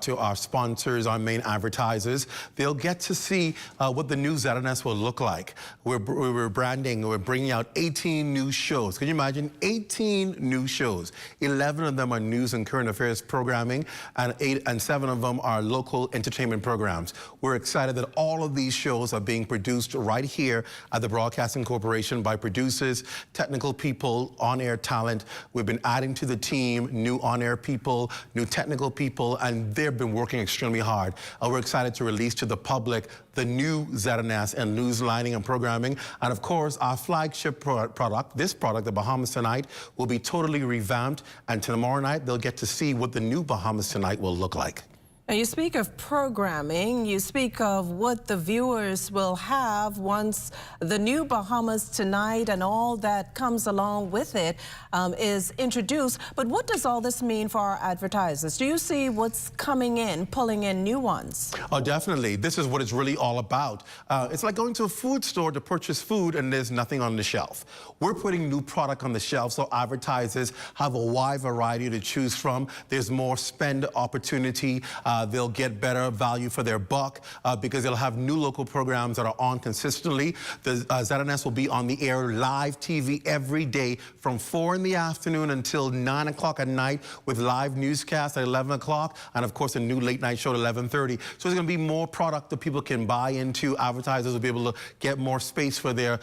to our sponsors, our main advertisers. They'll get to see what the new ZNS will look like. We're branding, we're bringing out 18 new shows. Can you imagine? 18 new shows. 11 of them are news and current affairs programming, and 7 of them are local entertainment programs. We're excited that all of these shows are being produced right here at the Broadcasting Corporation by producers, technical people, on-air talent. We've been adding to the team new on-air people, new technical people, and they've been working extremely hard. We're excited to release to the public the new ZNS and news lining and programming. And of course, our flagship product, this product, the Bahamas Tonight, will be totally revamped. And tomorrow night, they'll get to see what the new Bahamas Tonight will look like. Now, you speak of programming, you speak of what the viewers will have once the new Bahamas Tonight and all that comes along with it is introduced. But what does all this mean for our advertisers? Do you see what's coming in, pulling in new ones? Oh, definitely. This is what it's really all about. It's like going to a food store to purchase food and there's nothing on the shelf. We're putting new product on the shelf so advertisers have a wide variety to choose from. There's more spend opportunity. They'll get better value for their buck because they'll have new local programs that are on consistently. The ZNS will be on the air live TV every day from 4 in the afternoon until 9 o'clock at night with live newscasts at 11 o'clock and, of course, a new late night show at 11:30. So there's going to be more product that people can buy into. Advertisers will be able to get more space for their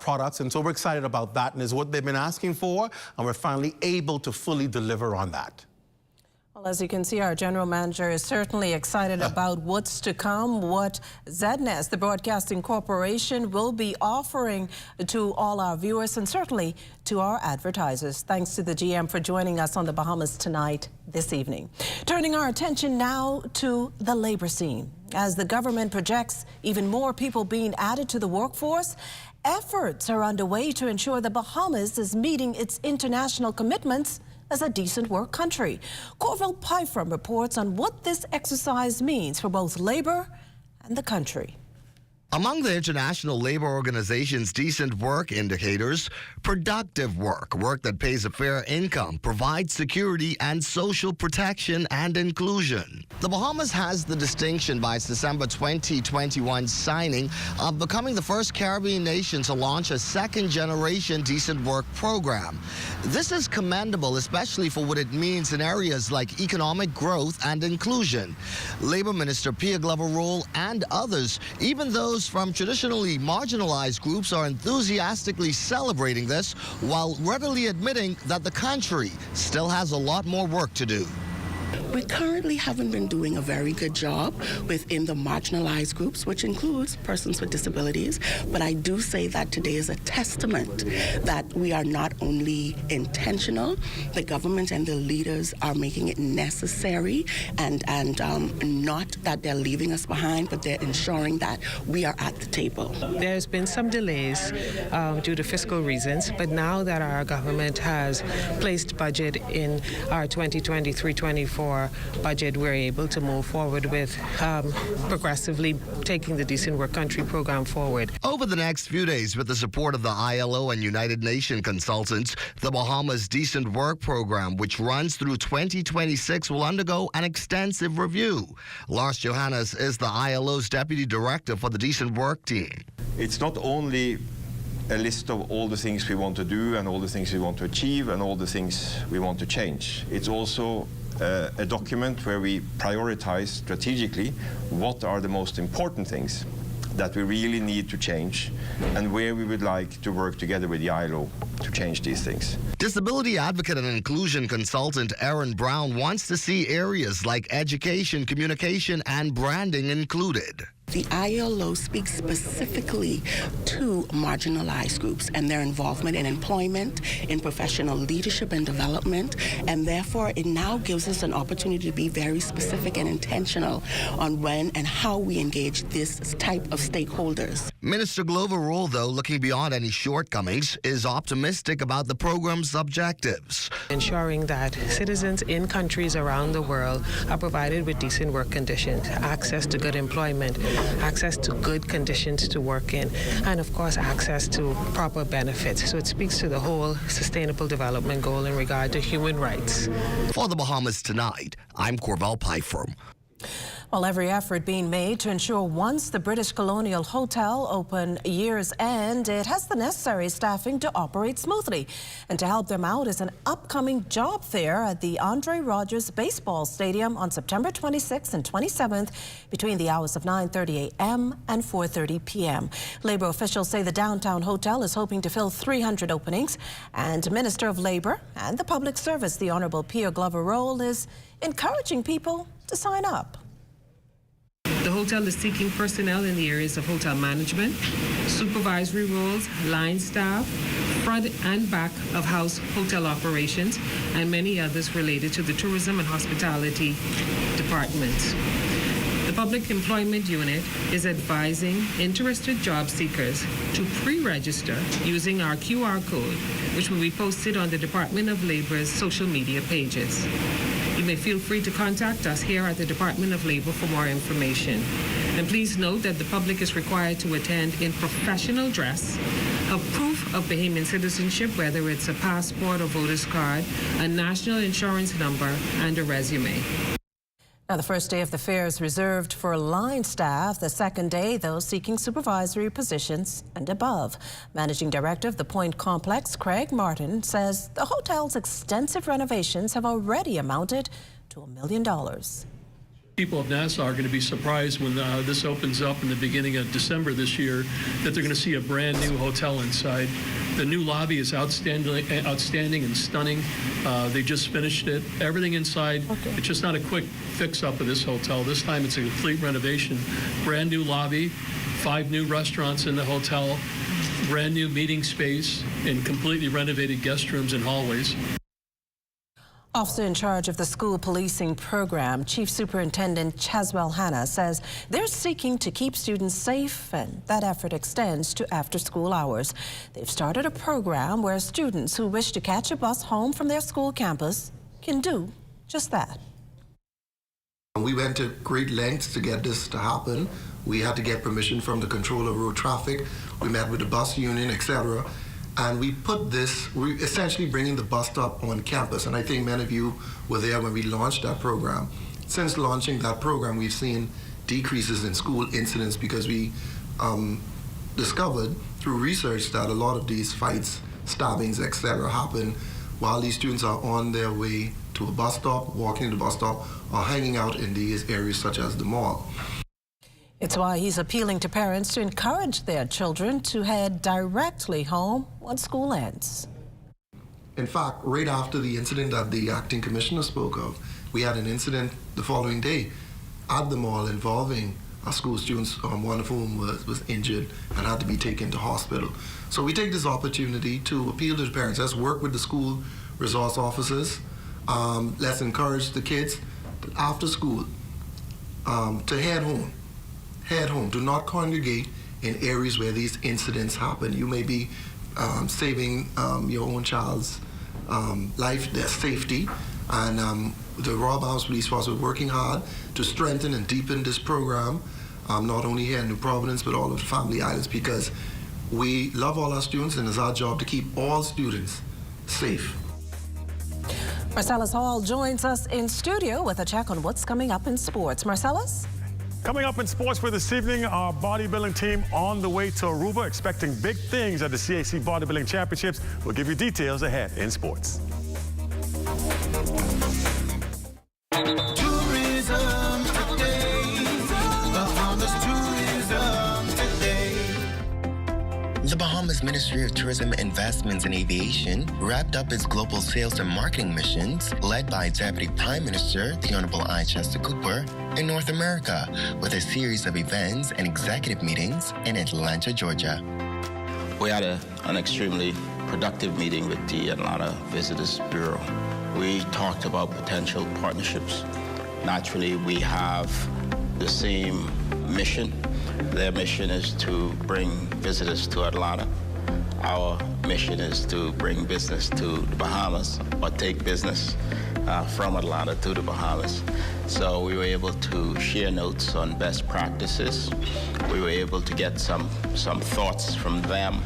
products. And so we're excited about that, and it's what they've been asking for, and we're finally able to fully deliver on that. Well, as you can see, our general manager is certainly excited about what's to come, what ZNS, the Broadcasting Corporation, will be offering to all our viewers and certainly to our advertisers. Thanks to the GM for joining us on the Bahamas Tonight this evening. Turning our attention now to the labor scene. As the government projects even more people being added to the workforce, efforts are underway to ensure the Bahamas is meeting its international commitments as a decent work country. Corville Pyfrom reports on what this exercise means for both labor and the country. Among the International Labor Organization's decent work indicators, productive work, work that pays a fair income, provides security and social protection and inclusion. The Bahamas has the distinction by its December 2021 signing of becoming the first Caribbean nation to launch a second-generation decent work program. This is commendable, especially for what it means in areas like economic growth and inclusion. Labor Minister Pia Glover-Roll and others, even those from traditionally marginalized groups, are enthusiastically celebrating this while readily admitting that the country still has a lot more work to do. We currently haven't been doing a very good job within the marginalized groups, which includes persons with disabilities. But I do say that today is a testament that we are not only intentional, the government and the leaders are making it necessary, and not that they're leaving us behind, but they're ensuring that we are at the table. There's been some delays due to fiscal reasons, but now that our government has placed budget in our 2023-24 budget, we're able to move forward with progressively taking the Decent Work Country program forward. Over the next few days, with the support of the ILO and United Nations consultants, the Bahamas Decent Work program, which runs through 2026, will undergo an extensive review. Lars Johannes is the ILO's deputy director for the Decent Work team. It's not only a list of all the things we want to do and all the things we want to achieve and all the things we want to change. It's also a document where we prioritize strategically what are the most important things that we really need to change and where we would like to work together with the ILO to change these things. Disability advocate and inclusion consultant Aaron Brown wants to see areas like education, communication, and branding included. The ILO speaks specifically to marginalized groups and their involvement in employment, in professional leadership and development, and therefore it now gives us an opportunity to be very specific and intentional on when and how we engage this type of stakeholders. Minister Glover-Roll, though, looking beyond any shortcomings, is optimistic about the program's objectives. Ensuring that citizens in countries around the world are provided with decent work conditions, access to good employment, access to good conditions to work in, and of course access to proper benefits. So it speaks to the whole sustainable development goal in regard to human rights. For the Bahamas Tonight, I'm Corville Pyfrom. Well, every effort being made to ensure once the British Colonial Hotel open year's end, it has the necessary staffing to operate smoothly. And to help them out is an upcoming job fair at the Andre Rogers Baseball Stadium on September 26th and 27th between the hours of 9:30 a.m. and 4:30 p.m. Labor officials say the downtown hotel is hoping to fill 300 openings, and Minister of Labor and the Public Service, the Honorable Pia Glover-Roll, is encouraging people to sign up. The hotel is seeking personnel in the areas of hotel management, supervisory roles, line staff, front and back of house hotel operations, and many others related to the tourism and hospitality departments. The Public Employment Unit is advising interested job seekers to pre-register using our QR code, which will be posted on the Department of Labor's social media pages. You may feel free to contact us here at the Department of Labor for more information. And please note that the public is required to attend in professional dress, have proof of Bahamian citizenship, whether it's a passport or voter's card, a national insurance number, and a resume. Now, the first day of the fair is reserved for line staff. The second day, those seeking supervisory positions and above. Managing Director of the Point Complex, Craig Martin, says the hotel's extensive renovations have already amounted to $1 million. People of Nassau are going to be surprised when this opens up in the beginning of December this year, that they're going to see a brand new hotel inside. The new lobby is outstanding and stunning. They just finished it. Everything inside, It's just not a quick fix-up of this hotel. This time it's a complete renovation. Brand new lobby, 5 new restaurants in the hotel, brand new meeting space, and completely renovated guest rooms and hallways. Officer in charge of the school policing program, Chief Superintendent Chaswell Hanna, says they're seeking to keep students safe, and that effort extends to after-school hours. They've started a program where students who wish to catch a bus home from their school campus can do just that. We went to great lengths to get this to happen. We had to get permission from the Controller of Road Traffic. We met with the bus union, etc. And we put this, we're essentially bringing the bus stop on campus. And I think many of you were there when we launched that program. Since launching that program, we've seen decreases in school incidents because we discovered through research that a lot of these fights, stabbings, etc. happen while these students are on their way to a bus stop, walking to the bus stop, or hanging out in these areas such as the mall. It's why he's appealing to parents to encourage their children to head directly home once school ends. In fact, right after the incident that the acting commissioner spoke of, we had an incident the following day at the mall involving our school students, one of whom was injured and had to be taken to hospital. So we take this opportunity to appeal to the parents. Let's work with the school resource officers. Let's encourage the kids after school to head home. Head home. Do not congregate in areas where these incidents happen. You may be saving your own child's life, their safety, and the Royal Bahamas Police Force are working hard to strengthen and deepen this program, not only here in New Providence, but all of the Family Islands, because we love all our students, and it's our job to keep all students safe. Marcellus Hall joins us in studio with a check on what's coming up in sports. Marcellus? Coming up in sports for this evening, our bodybuilding team on the way to Aruba, expecting big things at the CAC Bodybuilding Championships. We'll give you details ahead in sports. Tourism today. Bahamas tourism today. The Bahamas Ministry of Tourism, Investments and Aviation wrapped up its global sales and marketing missions, led by Deputy Prime Minister, the Honorable I. Chester Cooper, in North America, with a series of events and executive meetings in Atlanta, Georgia. We had an extremely productive meeting with the Atlanta Visitors Bureau. We talked about potential partnerships. Naturally, we have the same mission. Their mission is to bring visitors to Atlanta. Our mission is to bring business to the Bahamas, or take business from Atlanta to the Bahamas. So we were able to share notes on best practices. We were able to get some thoughts from them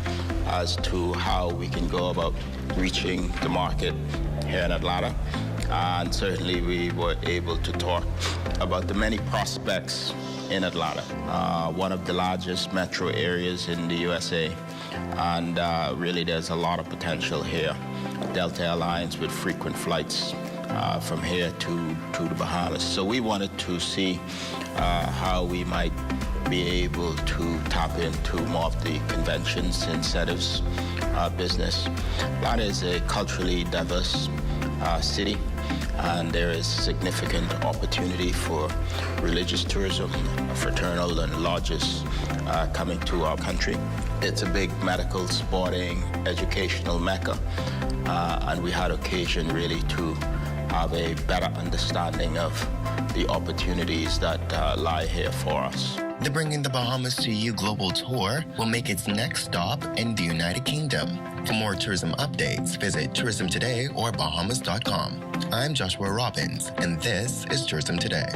as to how we can go about reaching the market here in Atlanta. And certainly we were able to talk about the many prospects in Atlanta, one of the largest metro areas in the USA. And really there's a lot of potential here. Delta Airlines with frequent flights from here to the Bahamas. So we wanted to see how we might be able to tap into more of the conventions, incentives, business. Atlanta is a culturally diverse city, and there is significant opportunity for religious tourism, fraternal and lodges coming to our country. It's a big medical, sporting, educational mecca, and we had occasion really to have a better understanding of the opportunities that lie here for us. The Bringing the Bahamas to You Global Tour will make its next stop in the United Kingdom. For more tourism updates, visit Tourism Today or Bahamas.com. I'm Joshua Robbins, and this is Tourism Today.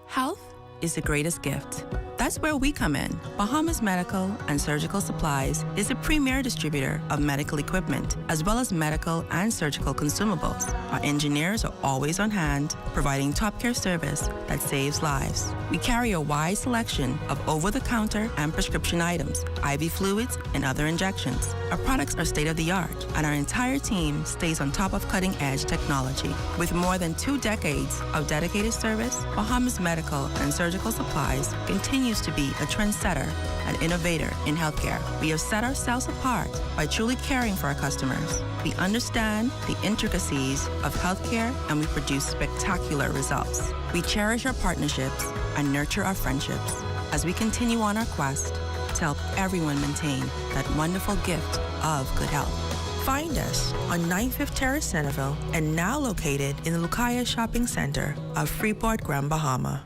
Health is the greatest gift. That's where we come in. Bahamas Medical and Surgical Supplies is a premier distributor of medical equipment, as well as medical and surgical consumables. Our engineers are always on hand, providing top care service that saves lives. We carry a wide selection of over-the-counter and prescription items, IV fluids, and other injections. Our products are state-of-the-art, and our entire team stays on top of cutting-edge technology. With more than 2 decades of dedicated service, Bahamas Medical and Surgical Supplies continues to be a trendsetter and innovator in healthcare. We have set ourselves apart by truly caring for our customers. We understand the intricacies of healthcare, and we produce spectacular results. We cherish our partnerships and nurture our friendships as we continue on our quest to help everyone maintain that wonderful gift of good health. Find us on 95th Terrace, Centerville, and now located in the Lucaya Shopping Center of Freeport, Grand Bahama.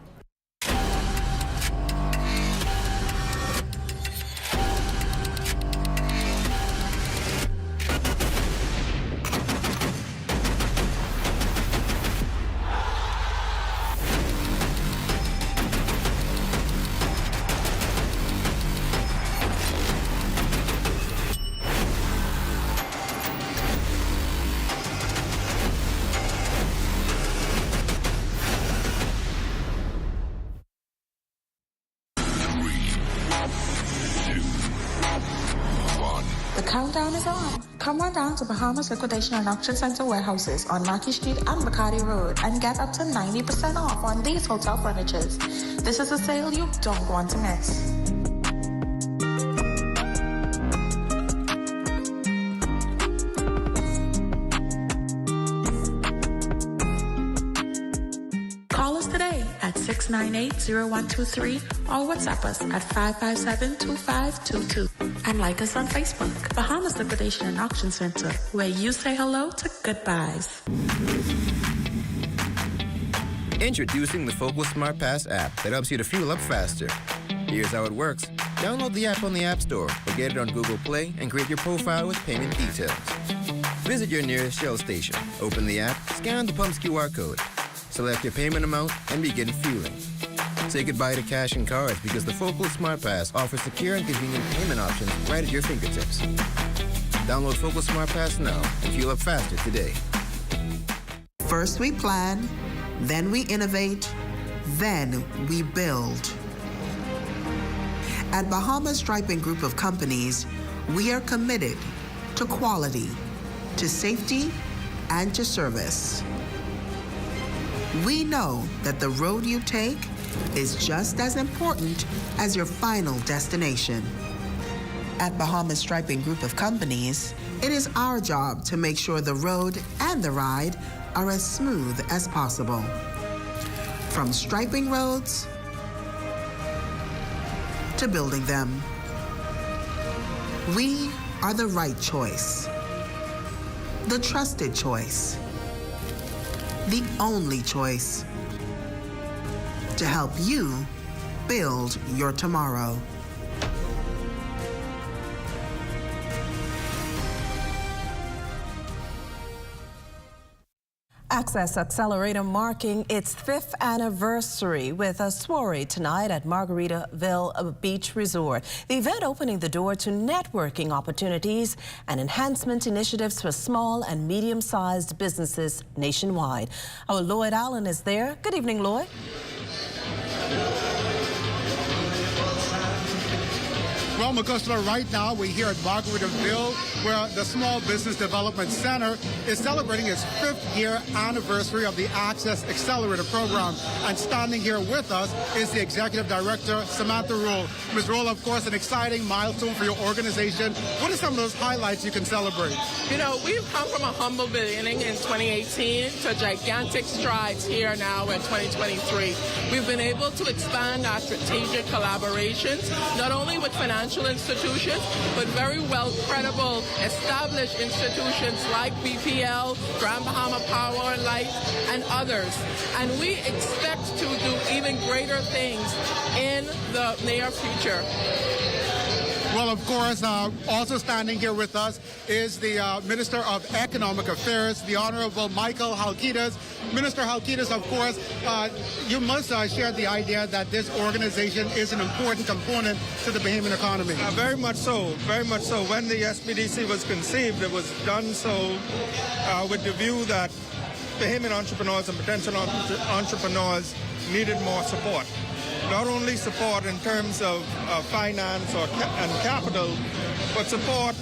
The countdown is on. Come on down to Bahamas Liquidation and Auction Center warehouses on Marquis Street and Bacardi Road and get up to 90% off on these hotel furnitures. This is a sale you don't want to miss. Call us today at 698-0123 or WhatsApp us at 557-2522. And like us on Facebook, Bahamas Liquidation and Auction Center, where you say hello to goodbyes. Introducing the Focal Smart Pass app that helps you to fuel up faster. Here's how it works. Download the app on the App Store or get it on Google Play and create your profile with payment details. Visit your nearest Shell station. Open the app, scan the pump's QR code, select your payment amount, and begin fueling. Say goodbye to cash and cards because the Focal Smart Pass offers secure and convenient payment options right at your fingertips. Download Focal Smart Pass now and fuel up faster today. First we plan, then we innovate, then we build. At Bahamas Striping Group of Companies, we are committed to quality, to safety, and to service. We know that the road you take is just as important as your final destination. At Bahamas Striping Group of Companies, it is our job to make sure the road and the ride are as smooth as possible. From striping roads to building them, we are the right choice, the trusted choice, the only choice to help you build your tomorrow. Access Accelerator marking its 5th anniversary with a soiree tonight at Margaritaville Beach Resort. The event opening the door to networking opportunities and enhancement initiatives for small and medium-sized businesses nationwide. Our Lloyd Allen is there. Good evening, Lloyd. Well, McCusker, right now we're here at Margaritaville, where the Small Business Development Center is celebrating its 5th year anniversary of the Access Accelerator program. And standing here with us is the Executive Director, Samantha Rule. Ms. Rule, of course, an exciting milestone for your organization. What are some of those highlights you can celebrate? You know, we've come from a humble beginning in 2018 to gigantic strides here now in 2023. We've been able to expand our strategic collaborations, not only with financial institutions, but very well credible, established institutions like BPL, Grand Bahama Power and Light, and others. And we expect to do even greater things in the near future. Well, of course, also standing here with us is the Minister of Economic Affairs, the Honorable Michael Halkitas. Minister Halkitas, of course, you must share the idea that this organization is an important component to the Bahamian economy. Very much so, very much so. When the SBDC was conceived, it was done so with the view that Bahamian entrepreneurs and potential entrepreneurs needed more support. Not only support in terms of finance and capital, but support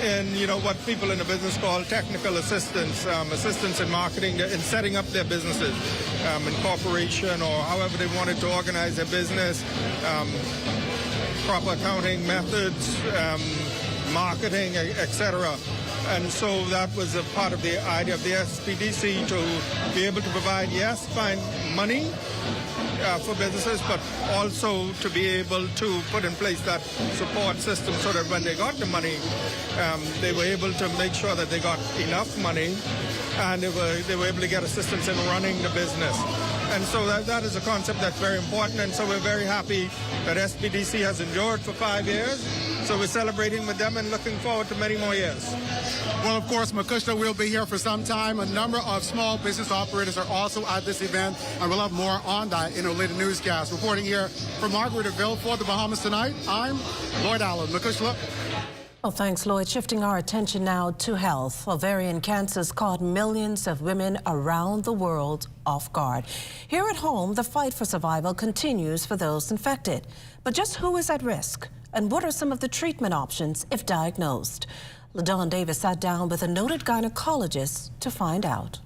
in what people in the business call technical assistance, assistance in marketing, in setting up their businesses, incorporation, or however they wanted to organize their business, proper accounting methods, marketing, etc. And so that was a part of the idea of the SBDC to be able to provide, find money for businesses, but also to be able to put in place that support system so that when they got the money, they were able to make sure that they got enough money and they were able to get assistance in running the business. And so that is a concept that's very important, and so we're very happy that SBDC has endured for 5 years. So we're celebrating with them and looking forward to many more years. Well, of course, Makushla will be here for some time. A number of small business operators are also at this event, and we'll have more on that in our later newscast. Reporting here from Margaretville for the Bahamas Tonight, I'm Lloyd Allen. Makushla. Well, thanks, Lloyd. Shifting our attention now to health. Ovarian cancer's caught millions of women around the world off guard. Here at home, the fight for survival continues for those infected. But just who is at risk? And what are some of the treatment options if diagnosed? LaDawn Davis sat down with a noted gynecologist to find out.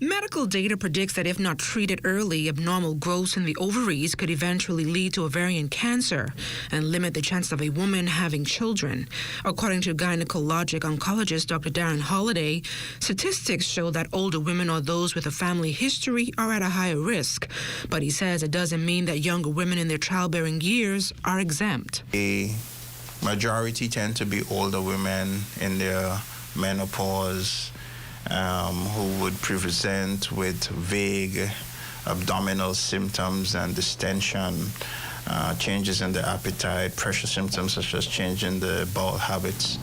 Medical data predicts that if not treated early, abnormal growths in the ovaries could eventually lead to ovarian cancer and limit the chance of a woman having children. According to gynecologic oncologist Dr. Darren Holliday, statistics show that older women or those with a family history are at a higher risk. But he says it doesn't mean that younger women in their childbearing years are exempt. A majority tend to be older women in their menopause, who would present with vague abdominal symptoms and distension, changes in the appetite, pressure symptoms such as change in the bowel habits.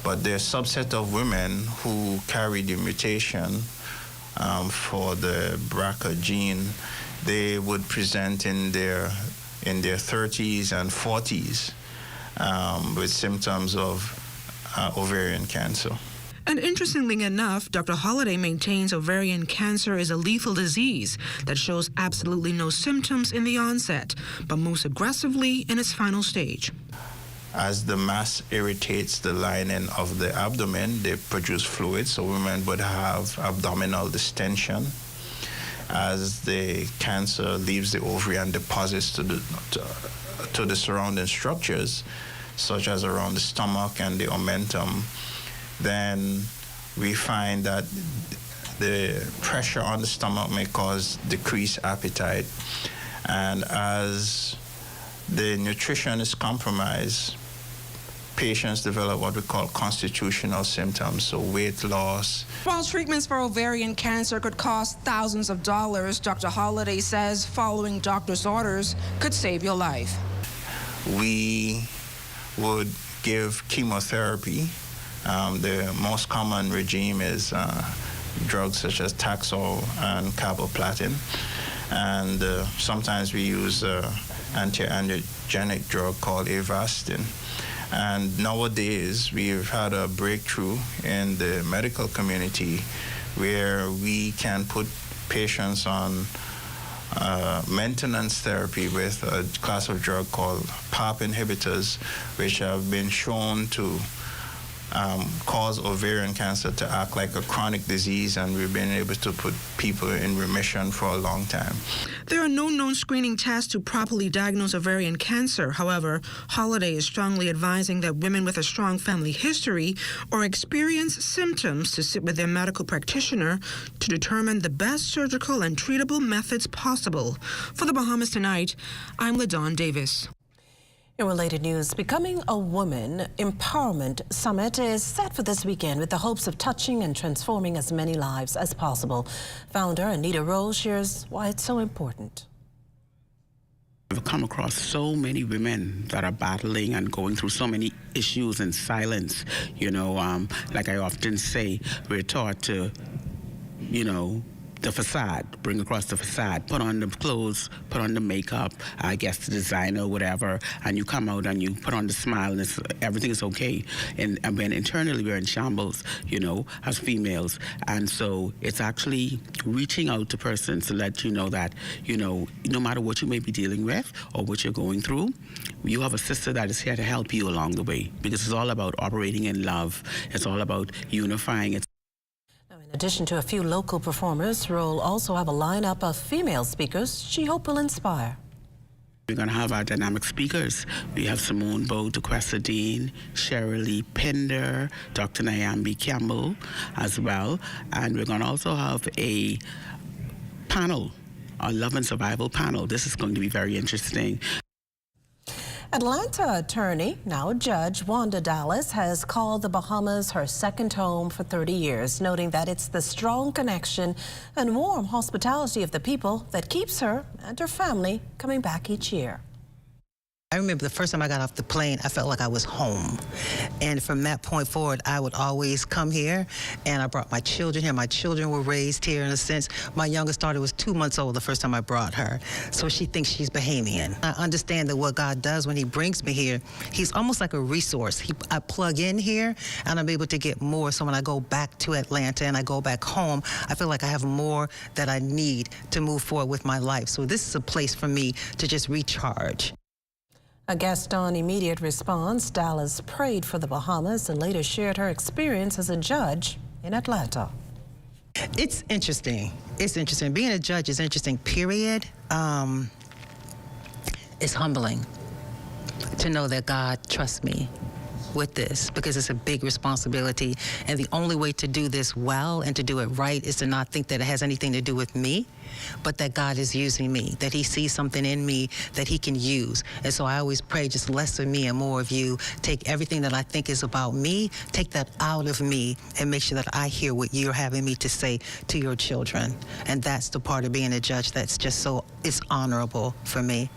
But there are a subset of women who carry the mutation for the BRCA gene. They would present in their 30s and 40s with symptoms of ovarian cancer. And interestingly enough, Dr. Holliday maintains ovarian cancer is a lethal disease that shows absolutely no symptoms in the onset, but moves aggressively in its final stage. As the mass irritates the lining of the abdomen, they produce fluid, so women would have abdominal distension. As the cancer leaves the ovary and deposits to the surrounding structures, such as around the stomach and the omentum, then we find that the pressure on the stomach may cause decreased appetite. And as the nutrition is compromised, patients develop what we call constitutional symptoms, so weight loss. While treatments for ovarian cancer could cost thousands of dollars, Dr. Holliday says following doctor's orders could save your life. We would give chemotherapy. The most common regime is drugs such as Taxol and carboplatin. And sometimes we use an anti-angiogenic drug called Avastin. And nowadays, we've had a breakthrough in the medical community where we can put patients on maintenance therapy with a class of drug called PARP inhibitors, which have been shown to cause ovarian cancer to act like a chronic disease, and we've been able to put people in remission for a long time. There are no known screening tests to properly diagnose ovarian cancer. However, Holliday is strongly advising that women with a strong family history or experience symptoms to sit with their medical practitioner to determine the best surgical and treatable methods possible. For the Bahamas Tonight, I'm LaDawn Davis. In related news, Becoming a Woman Empowerment Summit is set for this weekend with the hopes of touching and transforming as many lives as possible. Founder Anita Rose shares why it's so important. I've come across so many women that are battling and going through so many issues in silence. Like I often say, we're taught to, the facade, bring across the facade, put on the clothes, put on the makeup, I guess the designer, whatever, and you come out and you put on the smile and everything is okay. And when internally we're in shambles, as females. And so it's actually reaching out to persons to let you know that, no matter what you may be dealing with or what you're going through, you have a sister that is here to help you along the way, because it's all about operating in love. It's all about unifying. In addition to a few local performers, we'll also have a lineup of female speakers she hopes will inspire. We're going to have our dynamic speakers. We have Simone Bowe, DeQuesta Dean, Shirley Pinder, Dr. Nyambi Campbell as well. And we're going to also have a panel, a love and survival panel. This is going to be very interesting. Atlanta attorney, now judge, Wanda Dallas has called the Bahamas her second home for 30 years, noting that it's the strong connection and warm hospitality of the people that keeps her and her family coming back each year. I remember the first time I got off the plane, I felt like I was home. And from that point forward, I would always come here, and I brought my children here. My children were raised here in a sense. My youngest daughter was 2 months old the first time I brought her, so she thinks she's Bahamian. I understand that what God does when he brings me here, he's almost like a resource. I plug in here, and I'm able to get more, so when I go back to Atlanta and I go back home, I feel like I have more that I need to move forward with my life. So this is a place for me to just recharge. A guest on Immediate Response, Dallas prayed for the Bahamas and later shared her experience as a judge in Atlanta. It's interesting. It's interesting. Being a judge is interesting, period. It's humbling to know that God trusts me with this, because it's a big responsibility. And the only way to do this well and to do it right is to not think that it has anything to do with me, but that God is using me, that he sees something in me that he can use. And so I always pray just less of me and more of you. Take everything that I think is about me, take that out of me, and make sure that I hear what you're having me to say to your children. And that's the part of being a judge that's just so, it's honorable for me.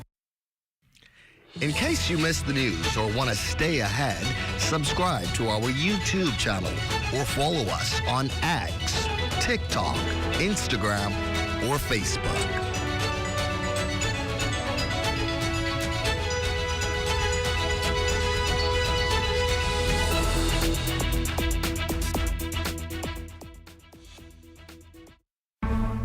In case you missed the news or want to stay ahead, subscribe to our YouTube channel or follow us on X, TikTok, Instagram, or Facebook.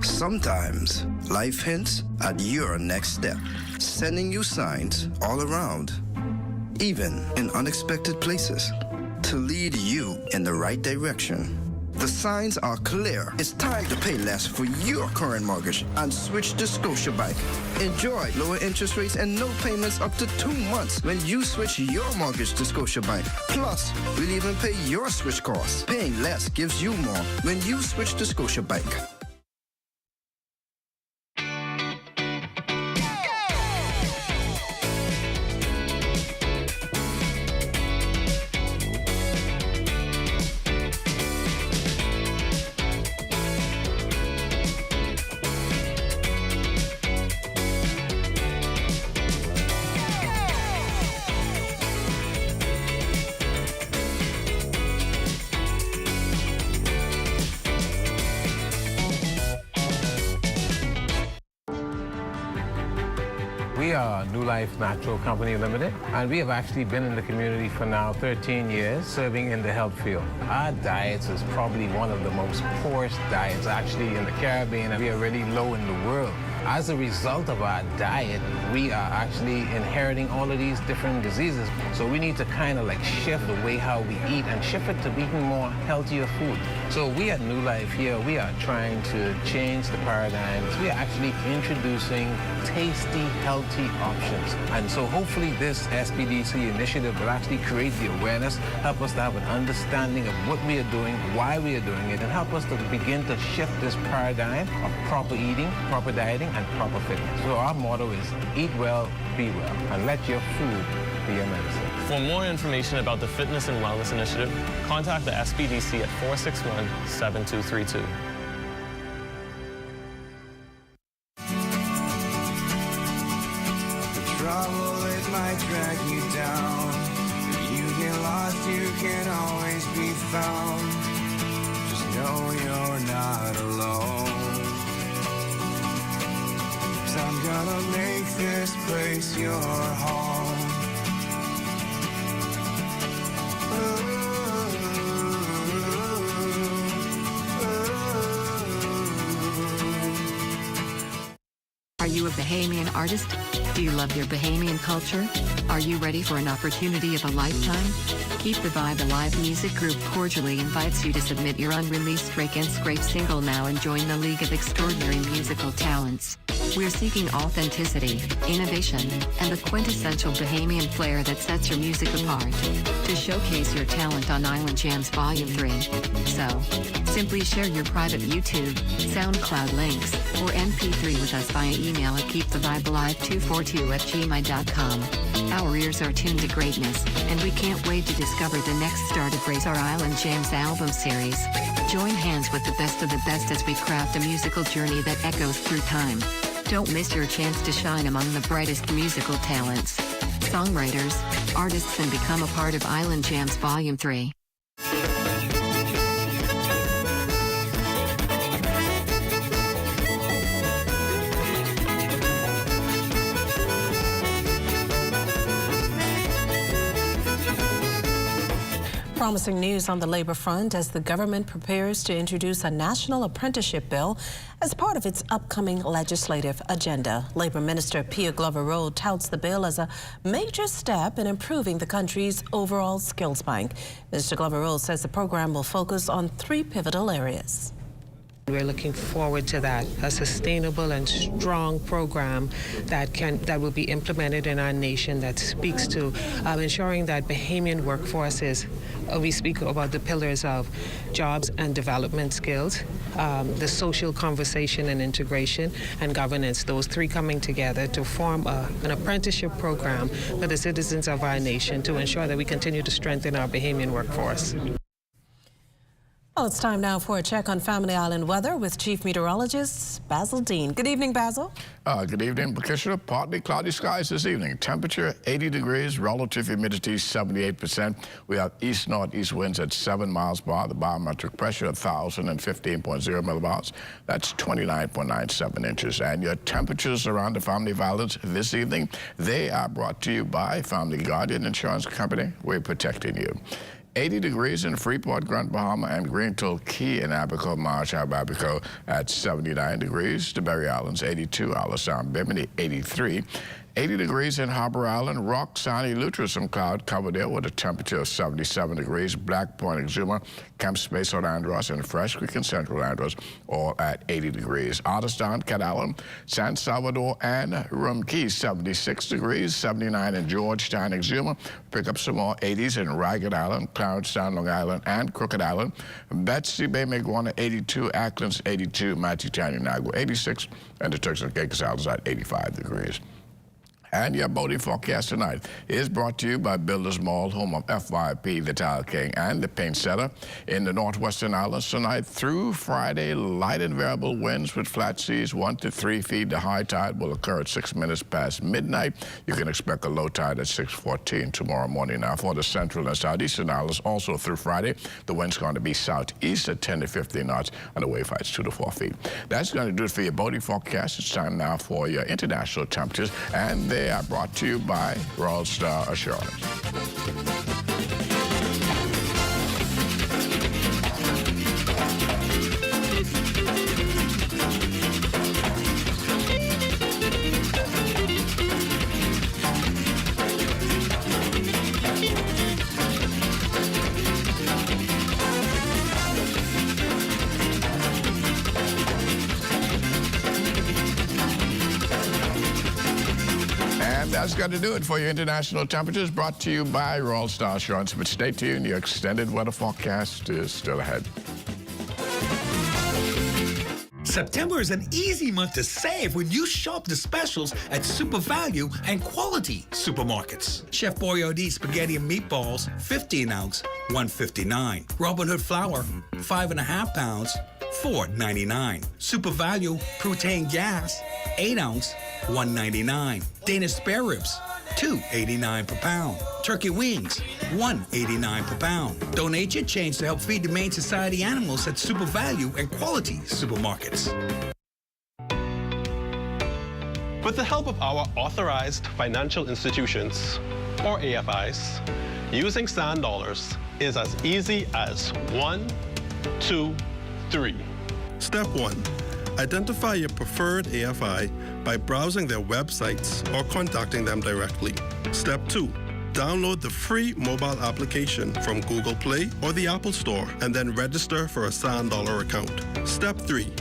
Sometimes life hints at your next step, sending you signs all around, even in unexpected places, to lead you in the right direction. The signs are clear. It's time to pay less for your current mortgage and switch to Scotiabank. Enjoy lower interest rates and no payments up to 2 months when you switch your mortgage to Scotiabank. Plus, we'll even pay your switch costs. Paying less gives you more when you switch to Scotiabank. We are New Life Natural Company Limited, and we have actually been in the community for now 13 years, serving in the health field. Our diets is probably one of the most poorest diets actually in the Caribbean, and we are really low in the world. As a result of our diet, we are actually inheriting all of these different diseases. So we need to kind of like shift the way how we eat and shift it to eating more healthier food. So we at New Life here, we are trying to change the paradigms. We are actually introducing tasty, healthy options. And so hopefully this SBDC initiative will actually create the awareness, help us to have an understanding of what we are doing, why we are doing it, and help us to begin to shift this paradigm of proper eating, proper dieting, and proper fitness. So our motto is eat well, be well, and let your food be your medicine. For more information about the Fitness and Wellness Initiative, contact the SBDC at 461-7232. Trouble, it might drag you down. If you get lost, you can always be found. Just know you're not alone. 'Cause I'm gonna make this place your home. Are you a Bahamian artist? Do you love your Bahamian culture? Are you ready for an opportunity of a lifetime? Keep the Vibe Alive Music Group cordially invites you to submit your unreleased Rake and Scrape single now and join the League of Extraordinary Musical Talents. We're seeking authenticity, innovation, and the quintessential Bahamian flair that sets your music apart. To showcase your talent on Island Jams Volume 3. So, simply share your private YouTube, SoundCloud links, or MP3 with us via email at keepthevibelive242@gmail.com. Our ears are tuned to greatness, and we can't wait to discover the next start of Raise Our Island Jams album series. Join hands with the best of the best as we craft a musical journey that echoes through time. Don't miss your chance to shine among the brightest musical talents, songwriters, artists, and become a part of Island Jams Volume 3. Promising news on the labor front as the government prepares to introduce a national apprenticeship bill as part of its upcoming legislative agenda. Labor Minister Pia Glover-Rowe touts the bill as a major step in improving the country's overall skills bank. Mr. Glover-Rowe says the program will focus on 3 pivotal areas. We're looking forward to that, a sustainable and strong program that will be implemented in our nation that speaks to ensuring that Bahamian workforce is, we speak about the pillars of jobs and development skills, the social conversation and integration, and governance, those 3 coming together to form an apprenticeship program for the citizens of our nation to ensure that we continue to strengthen our Bahamian workforce. Well, it's time now for a check on Family Island weather with Chief Meteorologist Basil Dean. Good evening, Basil. Good evening, Patricia. Partly cloudy skies this evening. Temperature 80 degrees, relative humidity 78%. We have east-northeast winds at 7 miles per hour. The barometric pressure 1,015.0 millibars. That's 29.97 inches. And your temperatures around the Family Islands this evening, they are brought to you by Family Guardian Insurance Company. We're protecting you. 80 degrees in Freeport, Grand Bahama, and Greenville Key in Abaco, Marsh, Abaco at 79 degrees. The Berry Islands, 82. Isle Sound, Bimini, 83. 80 degrees in Harbor Island, Rock, Sunny, Lutra, some cloud cover there with a temperature of 77 degrees. Black Point, Exuma, Camp Space on Andros, and Fresh Creek and Central Andros, all at 80 degrees. Otterstown, Cat Island, San Salvador, and Rumkey, 76 degrees. 79 in Georgetown, Exuma. Pick up some more 80s in Ragged Island, Cloudstown, Long Island, and Crooked Island. Betsy Bay, Maguana, 82. Acklands, 82. Matitown, Nagua, 86. And the Turks and Caicos Islands at 85 degrees. And your boating forecast tonight is brought to you by Builders Mall, home of FYP, the Tile King, and the Paint Setter in the Northwestern Islands tonight through Friday. Light and variable winds with flat seas 1 to 3 feet. The high tide will occur at 6 minutes past midnight. You can expect a low tide at 6:14 tomorrow morning. Now for the Central and Southeastern Islands, also through Friday, the wind's going to be southeast at 10 to 15 knots, and the wave height's 2 to 4 feet. That's going to do it for your boating forecast. It's time now for your international temperatures, and they are brought to you by Royal Star Assurance. That's got to do it for your international temperatures, brought to you by Royal Star Assurance. But stay tuned, your extended weather forecast is still ahead. September is an easy month to save when you shop the specials at Super Value and Quality Supermarkets. Chef Boyardee spaghetti and meatballs, 15 ounce, $1.59. Robin Hood flour, 5.5 pounds, $4.99. Super Value protein gas, 8 ounce, $1.99. Danish spare ribs, $2.89 per pound. Turkey wings, $1.89 per pound. Donate your change to help feed the Humane Society animals at Super Value and Quality Supermarkets. With the help of our authorized financial institutions, or AFIs, using sand dollars is as easy as 1, 2, 3. Step 1. Identify your preferred AFI by browsing their websites or contacting them directly. Step 2. Download the free mobile application from Google Play or the Apple Store and then register for a Sand Dollar account. Step 3.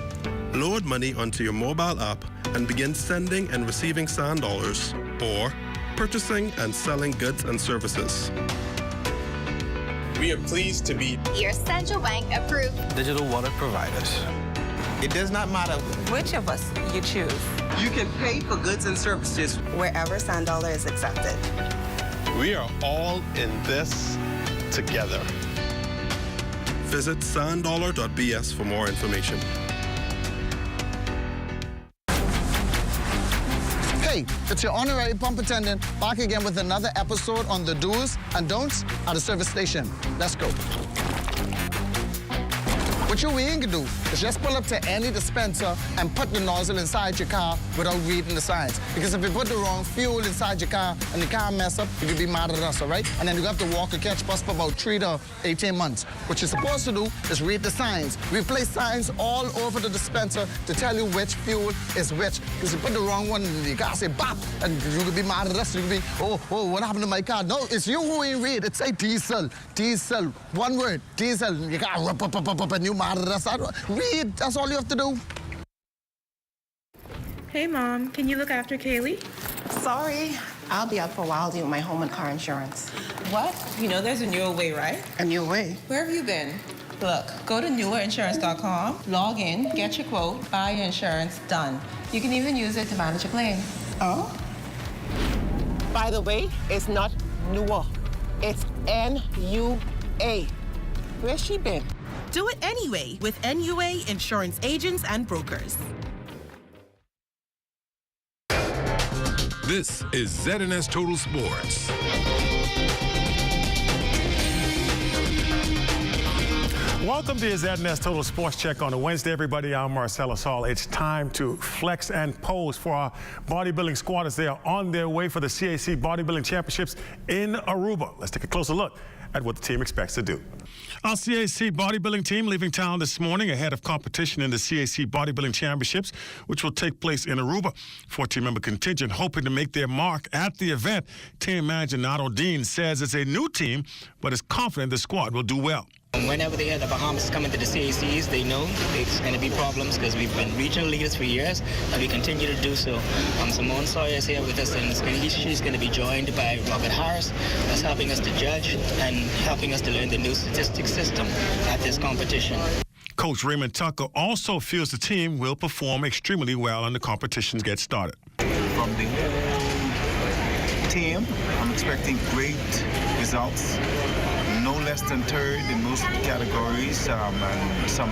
Load money onto your mobile app and begin sending and receiving Sand Dollars or purchasing and selling goods and services. We are pleased to be your central bank approved digital wallet providers. It does not matter which of us you choose. You can pay for goods and services wherever Sand Dollar is accepted. We are all in this together. Visit sanddollar.bs for more information. Hey, it's your honorary pump attendant back again with another episode on the do's and don'ts at the service station. Let's go. What you ain't gonna do is just pull up to any dispenser and put the nozzle inside your car without reading the signs. Because if you put the wrong fuel inside your car and the car mess up, you could be mad at us, all right? And then you have to walk or catch bus for about 3 to 18 months. What you're supposed to do is read the signs. We place signs all over the dispenser to tell you which fuel is which. Because you put the wrong one in your car, say bop, and you could be mad at us. You could be, oh, what happened to my car? No, it's you who ain't read. It say diesel, diesel, one word, diesel. Your car up, and you mad at us. Read, that's all you have to do. Hey, Mom, can you look after Kaylee? Sorry, I'll be out for a while doing my home and car insurance. What? You know there's a newer way, right? A new way? Where have you been? Look, go to newerinsurance.com, log in, get your quote, buy your insurance, done. You can even use it to manage a claim. Oh? By the way, it's not newer. It's N-U-A. Where's she been? Do it anyway with NUA Insurance Agents and Brokers. This is ZNS Total Sports. Welcome to your ZNS Total Sports Check on a Wednesday, everybody. I'm Marcellus Hall. It's time to flex and pose for our bodybuilding squad as they are on their way for the CAC Bodybuilding Championships in Aruba. Let's take a closer look at what the team expects to do. Our CAC bodybuilding team leaving town this morning ahead of competition in the CAC Bodybuilding Championships, which will take place in Aruba. 14-member contingent hoping to make their mark at the event. Team manager Nato Dean says it's a new team, but is confident the squad will do well. Whenever they hear the Bahamas coming to the CACs, they know it's going to be problems because we've been regional leaders for years and we continue to do so. Simone Sawyer is here with us and she's going to be joined by Robert Harris, that's helping us to judge and helping us to learn the new statistics system at this competition. Coach Raymond Tucker also feels the team will perform extremely well when the competitions get started. From the whole team, I'm expecting great results. No less than third in most categories, and some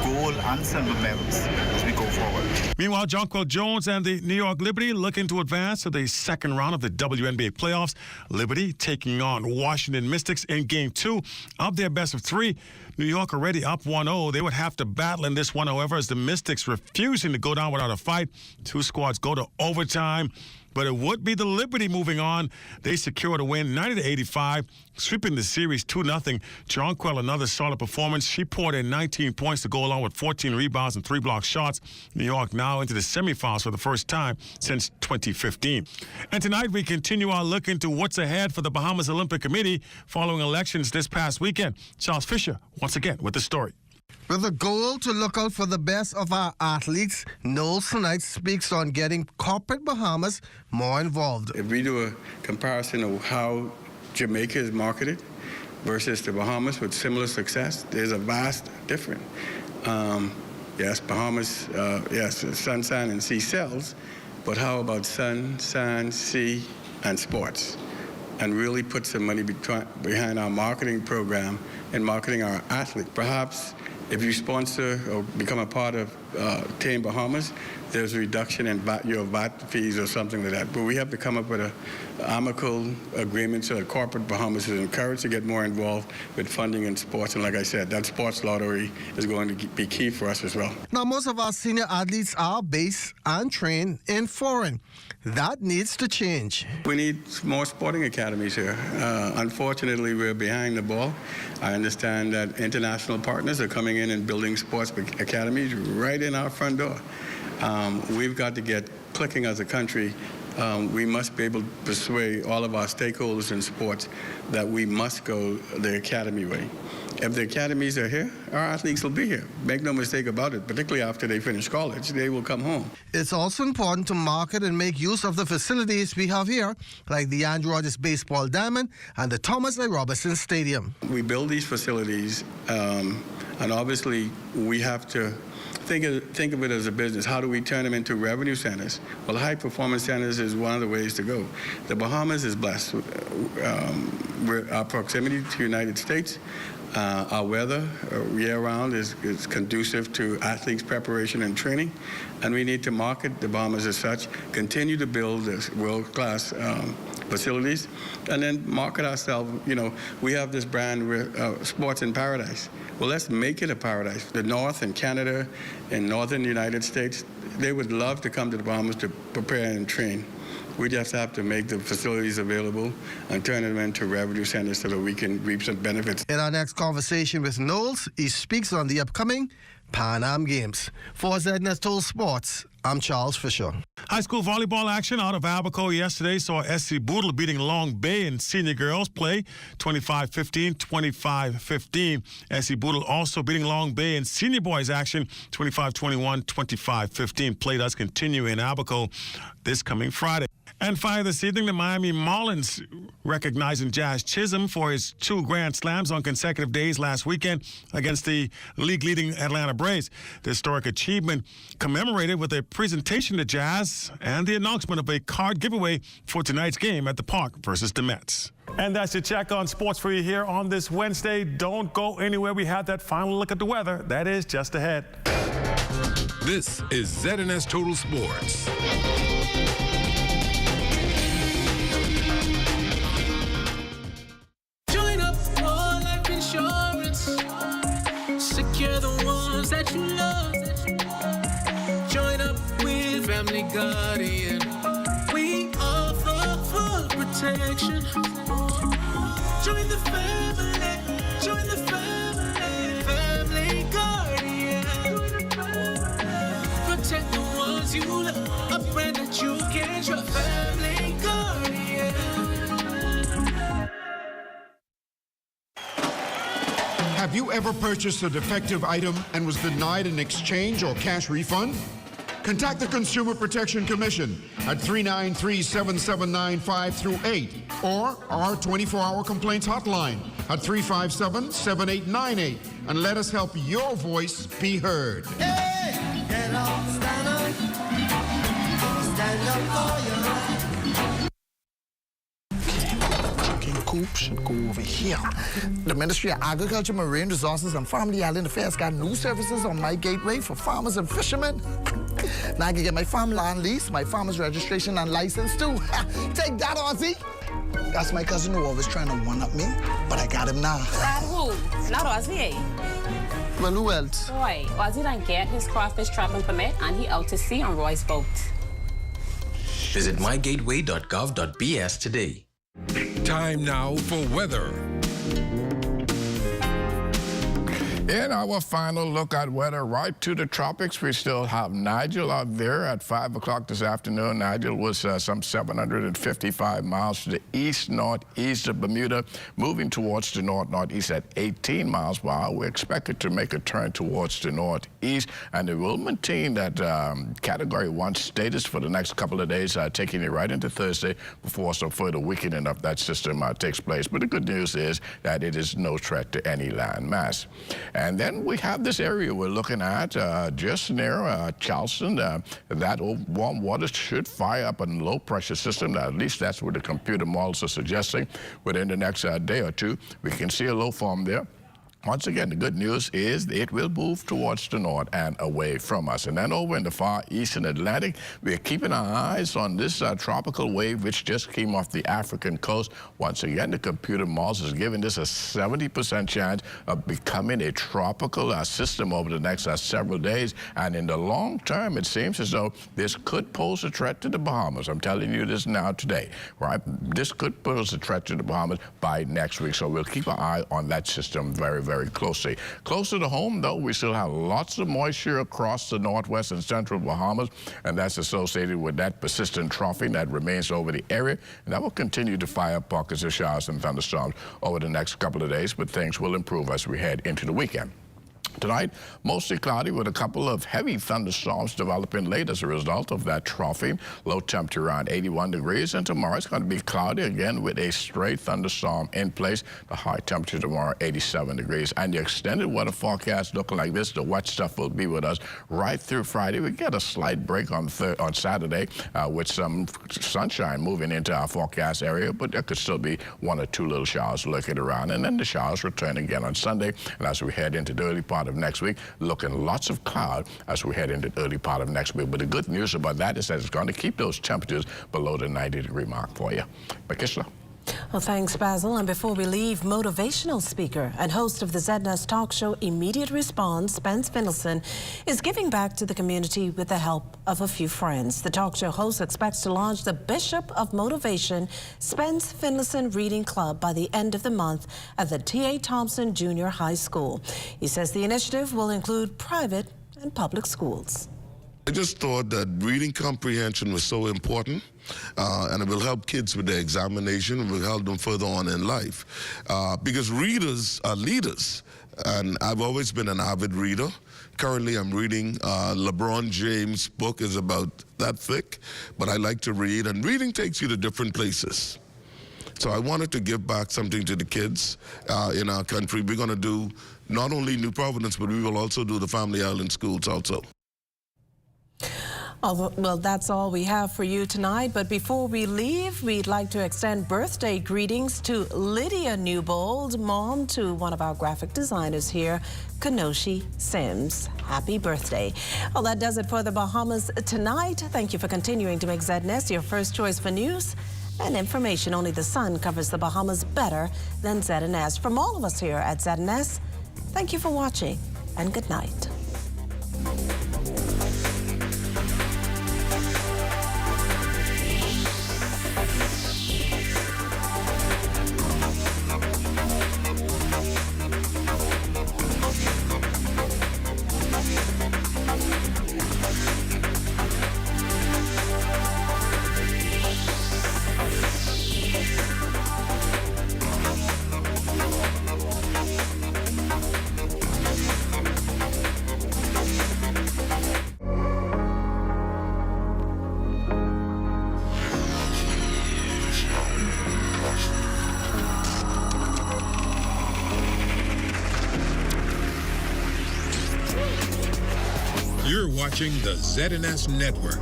gold and silver medals as we go forward. Meanwhile, Jonquil Jones and the New York Liberty looking to advance to the second round of the WNBA playoffs. Liberty taking on Washington Mystics in Game 2 of their best of 3. New York already up 1-0. They would have to battle in this one, however, as the Mystics refusing to go down without a fight. Two squads go to overtime. But it would be the Liberty moving on. They secured a win 90-85, sweeping the series 2-0. Jonquil, another solid performance. She poured in 19 points to go along with 14 rebounds and 3 block shots. New York now into the semifinals for the first time since 2015. And tonight we continue our look into what's ahead for the Bahamas Olympic Committee following elections this past weekend. Charles Fisher, once again, with the story. With a goal to look out for the best of our athletes, Noel tonight speaks on getting corporate Bahamas more involved. If we do a comparison of how Jamaica is marketed versus the Bahamas with similar success, there's a vast difference. Yes, Bahamas, yes, sun, sand, and sea sells, but how about sun, sand, sea, and sports? And really put some money behind our marketing program and marketing our athletes. Perhaps if you sponsor or become a part of Team Bahamas, there's a reduction in your VAT fees or something like that. But we have to come up with an amicable agreement so that corporate Bahamas is encouraged to get more involved with funding in sports. And like I said, that sports lottery is going to be key for us as well. Now, most of our senior athletes are based and trained in foreign. That needs to change. We need more sporting academies here. Unfortunately, we're behind the ball. I understand that international partners are coming in and building sports academies right in our front door. We've got to get clicking as a country, we must be able to persuade all of our stakeholders in sports that we must go the academy way. If the academies are here, our athletes will be here. Make no mistake about it, particularly after they finish college, they will come home. It's also important to market and make use of the facilities we have here, like the Andrew Rogers Baseball Diamond and the Thomas A. Robertson Stadium. We build these facilities, and obviously we have to think of it as a business. How do we turn them into revenue centers? Well, high performance centers is one of the ways to go. The Bahamas is blessed. Our proximity to the United States, our weather year-round is conducive to athletes' preparation and training, and we need to market the Bahamas as such, continue to build this world-class facilities, and then market ourselves. You know, we have this brand, Sports in Paradise. Well, let's make it a paradise. The North and Canada and Northern United States, they would love to come to the Bahamas to prepare and train. We just have to make the facilities available and turn them into revenue centers so that we can reap some benefits. In our next conversation with Knowles, he speaks on the upcoming Pan Am Games. For ZNS Total Sports, I'm Charles Fisher. High school volleyball action out of Abaco yesterday saw SC Boodle beating Long Bay in senior girls play 25-15, 25-15. SC Boodle also beating Long Bay in senior boys action 25-21, 25-15. Play does continue in Abaco this coming Friday. And finally this evening, the Miami Marlins recognizing Jazz Chisholm for his 2 grand slams on consecutive days last weekend against the league-leading Atlanta Braves. The historic achievement commemorated with a presentation to Jazz and the announcement of a card giveaway for tonight's game at the Park versus the Mets. And that's your check on sports for you here on this Wednesday. Don't go anywhere. We have that final look at the weather. That is just ahead. This is ZNS Total Sports. Secure the ones that you love. Join up with Family Guardian. We offer full protection. Join the family. Join the family. Family Guardian. Protect the ones you love. A brand that you can trust. Family Guardian. Have you ever purchased a defective item and was denied an exchange or cash refund? Contact the Consumer Protection Commission at 393-7795-8 or our 24-hour complaints hotline at 357-7898 and let us help your voice be heard. Hey, get up, stand up. Stand up for your right. Coop should go over here. The Ministry of Agriculture, Marine Resources, and Family Island Affairs got new services on my gateway for farmers and fishermen. Now I can get my farmland lease, my farmer's registration and license too. Take that, Ozzy. That's my cousin who always trying to one-up me, but I got him now. That who? Not Ozzy, eh? Well, who else? Roy. Ozzy done get his crawfish trapping permit and he out to sea on Roy's boat. Visit mygateway.gov.bs today. Time now for weather. In our final look at weather, right to the tropics, we still have Nigel out there at 5 o'clock this afternoon. Nigel was some 755 miles to the east-northeast of Bermuda, moving towards the north-northeast at 18 miles per hour. We expect it to make a turn towards the northeast, and it will maintain that Category 1 status for the next couple of days, taking it right into Thursday before some further weakening of that system takes place. But the good news is that it is no threat to any land mass. And then we have this area we're looking at just near Charleston. That warm water should fire up a low-pressure system. At least that's what the computer models are suggesting. Within the next day or two, we can see a low form there. Once again, the good news is it will move towards the north and away from us. And then over in the far eastern Atlantic, we're keeping our eyes on this tropical wave which just came off the African coast. Once again, the computer models is giving this a 70% chance of becoming a tropical system over the next several days. And in the long term, it seems as though this could pose a threat to the Bahamas. I'm telling you this now today, right? This could pose a threat to the Bahamas by next week. So we'll keep our eye on that system very, very very closely. Closer to home, though, we still have lots of moisture across the northwest and central Bahamas, and that's associated with that persistent troughing that remains over the area, and that will continue to fire up pockets of showers and thunderstorms over the next couple of days, but things will improve as we head into the weekend. Tonight, mostly cloudy with a couple of heavy thunderstorms developing late as a result of that troughing. Low temperature around 81 degrees. And tomorrow it's going to be cloudy again with a straight thunderstorm in place. The high temperature tomorrow, 87 degrees. And the extended weather forecast looking like this. The wet stuff will be with us right through Friday. We get a slight break on Saturday with some sunshine moving into our forecast area, but there could still be 1 or 2 little showers lurking around. And then the showers return again on Sunday. And as we head into the early part of next week, looking lots of cloud as we head into the early part of next week. But the good news about that is that it's going to keep those temperatures below the 90-degree mark for you. Bakisla. Well, thanks, Basil. And before we leave, motivational speaker and host of the ZNS talk show Immediate Response, Spence Finlayson, is giving back to the community with the help of a few friends. The talk show host expects to launch the Bishop of Motivation Spence Finlayson Reading Club by the end of the month at the T.A. Thompson Junior High School. He says the initiative will include private and public schools. I just thought that reading comprehension was so important, and it will help kids with their examination, it will help them further on in life. Because readers are leaders, and I've always been an avid reader. Currently, I'm reading LeBron James' book is about that thick, but I like to read, and reading takes you to different places. So I wanted to give back something to the kids in our country. We're going to do not only New Providence, but we will also do the Family Island schools also. Oh, well, that's all we have for you tonight. But before we leave, we'd like to extend birthday greetings to Lydia Newbold, mom to one of our graphic designers here, Kanoshi Sims. Happy birthday. Well, that does it for the Bahamas tonight. Thank you for continuing to make ZNS your first choice for news and information. Only the sun covers the Bahamas better than ZNS. From all of us here at ZNS, thank you for watching and good night. You're watching the ZNS Network,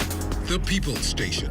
the People's Station.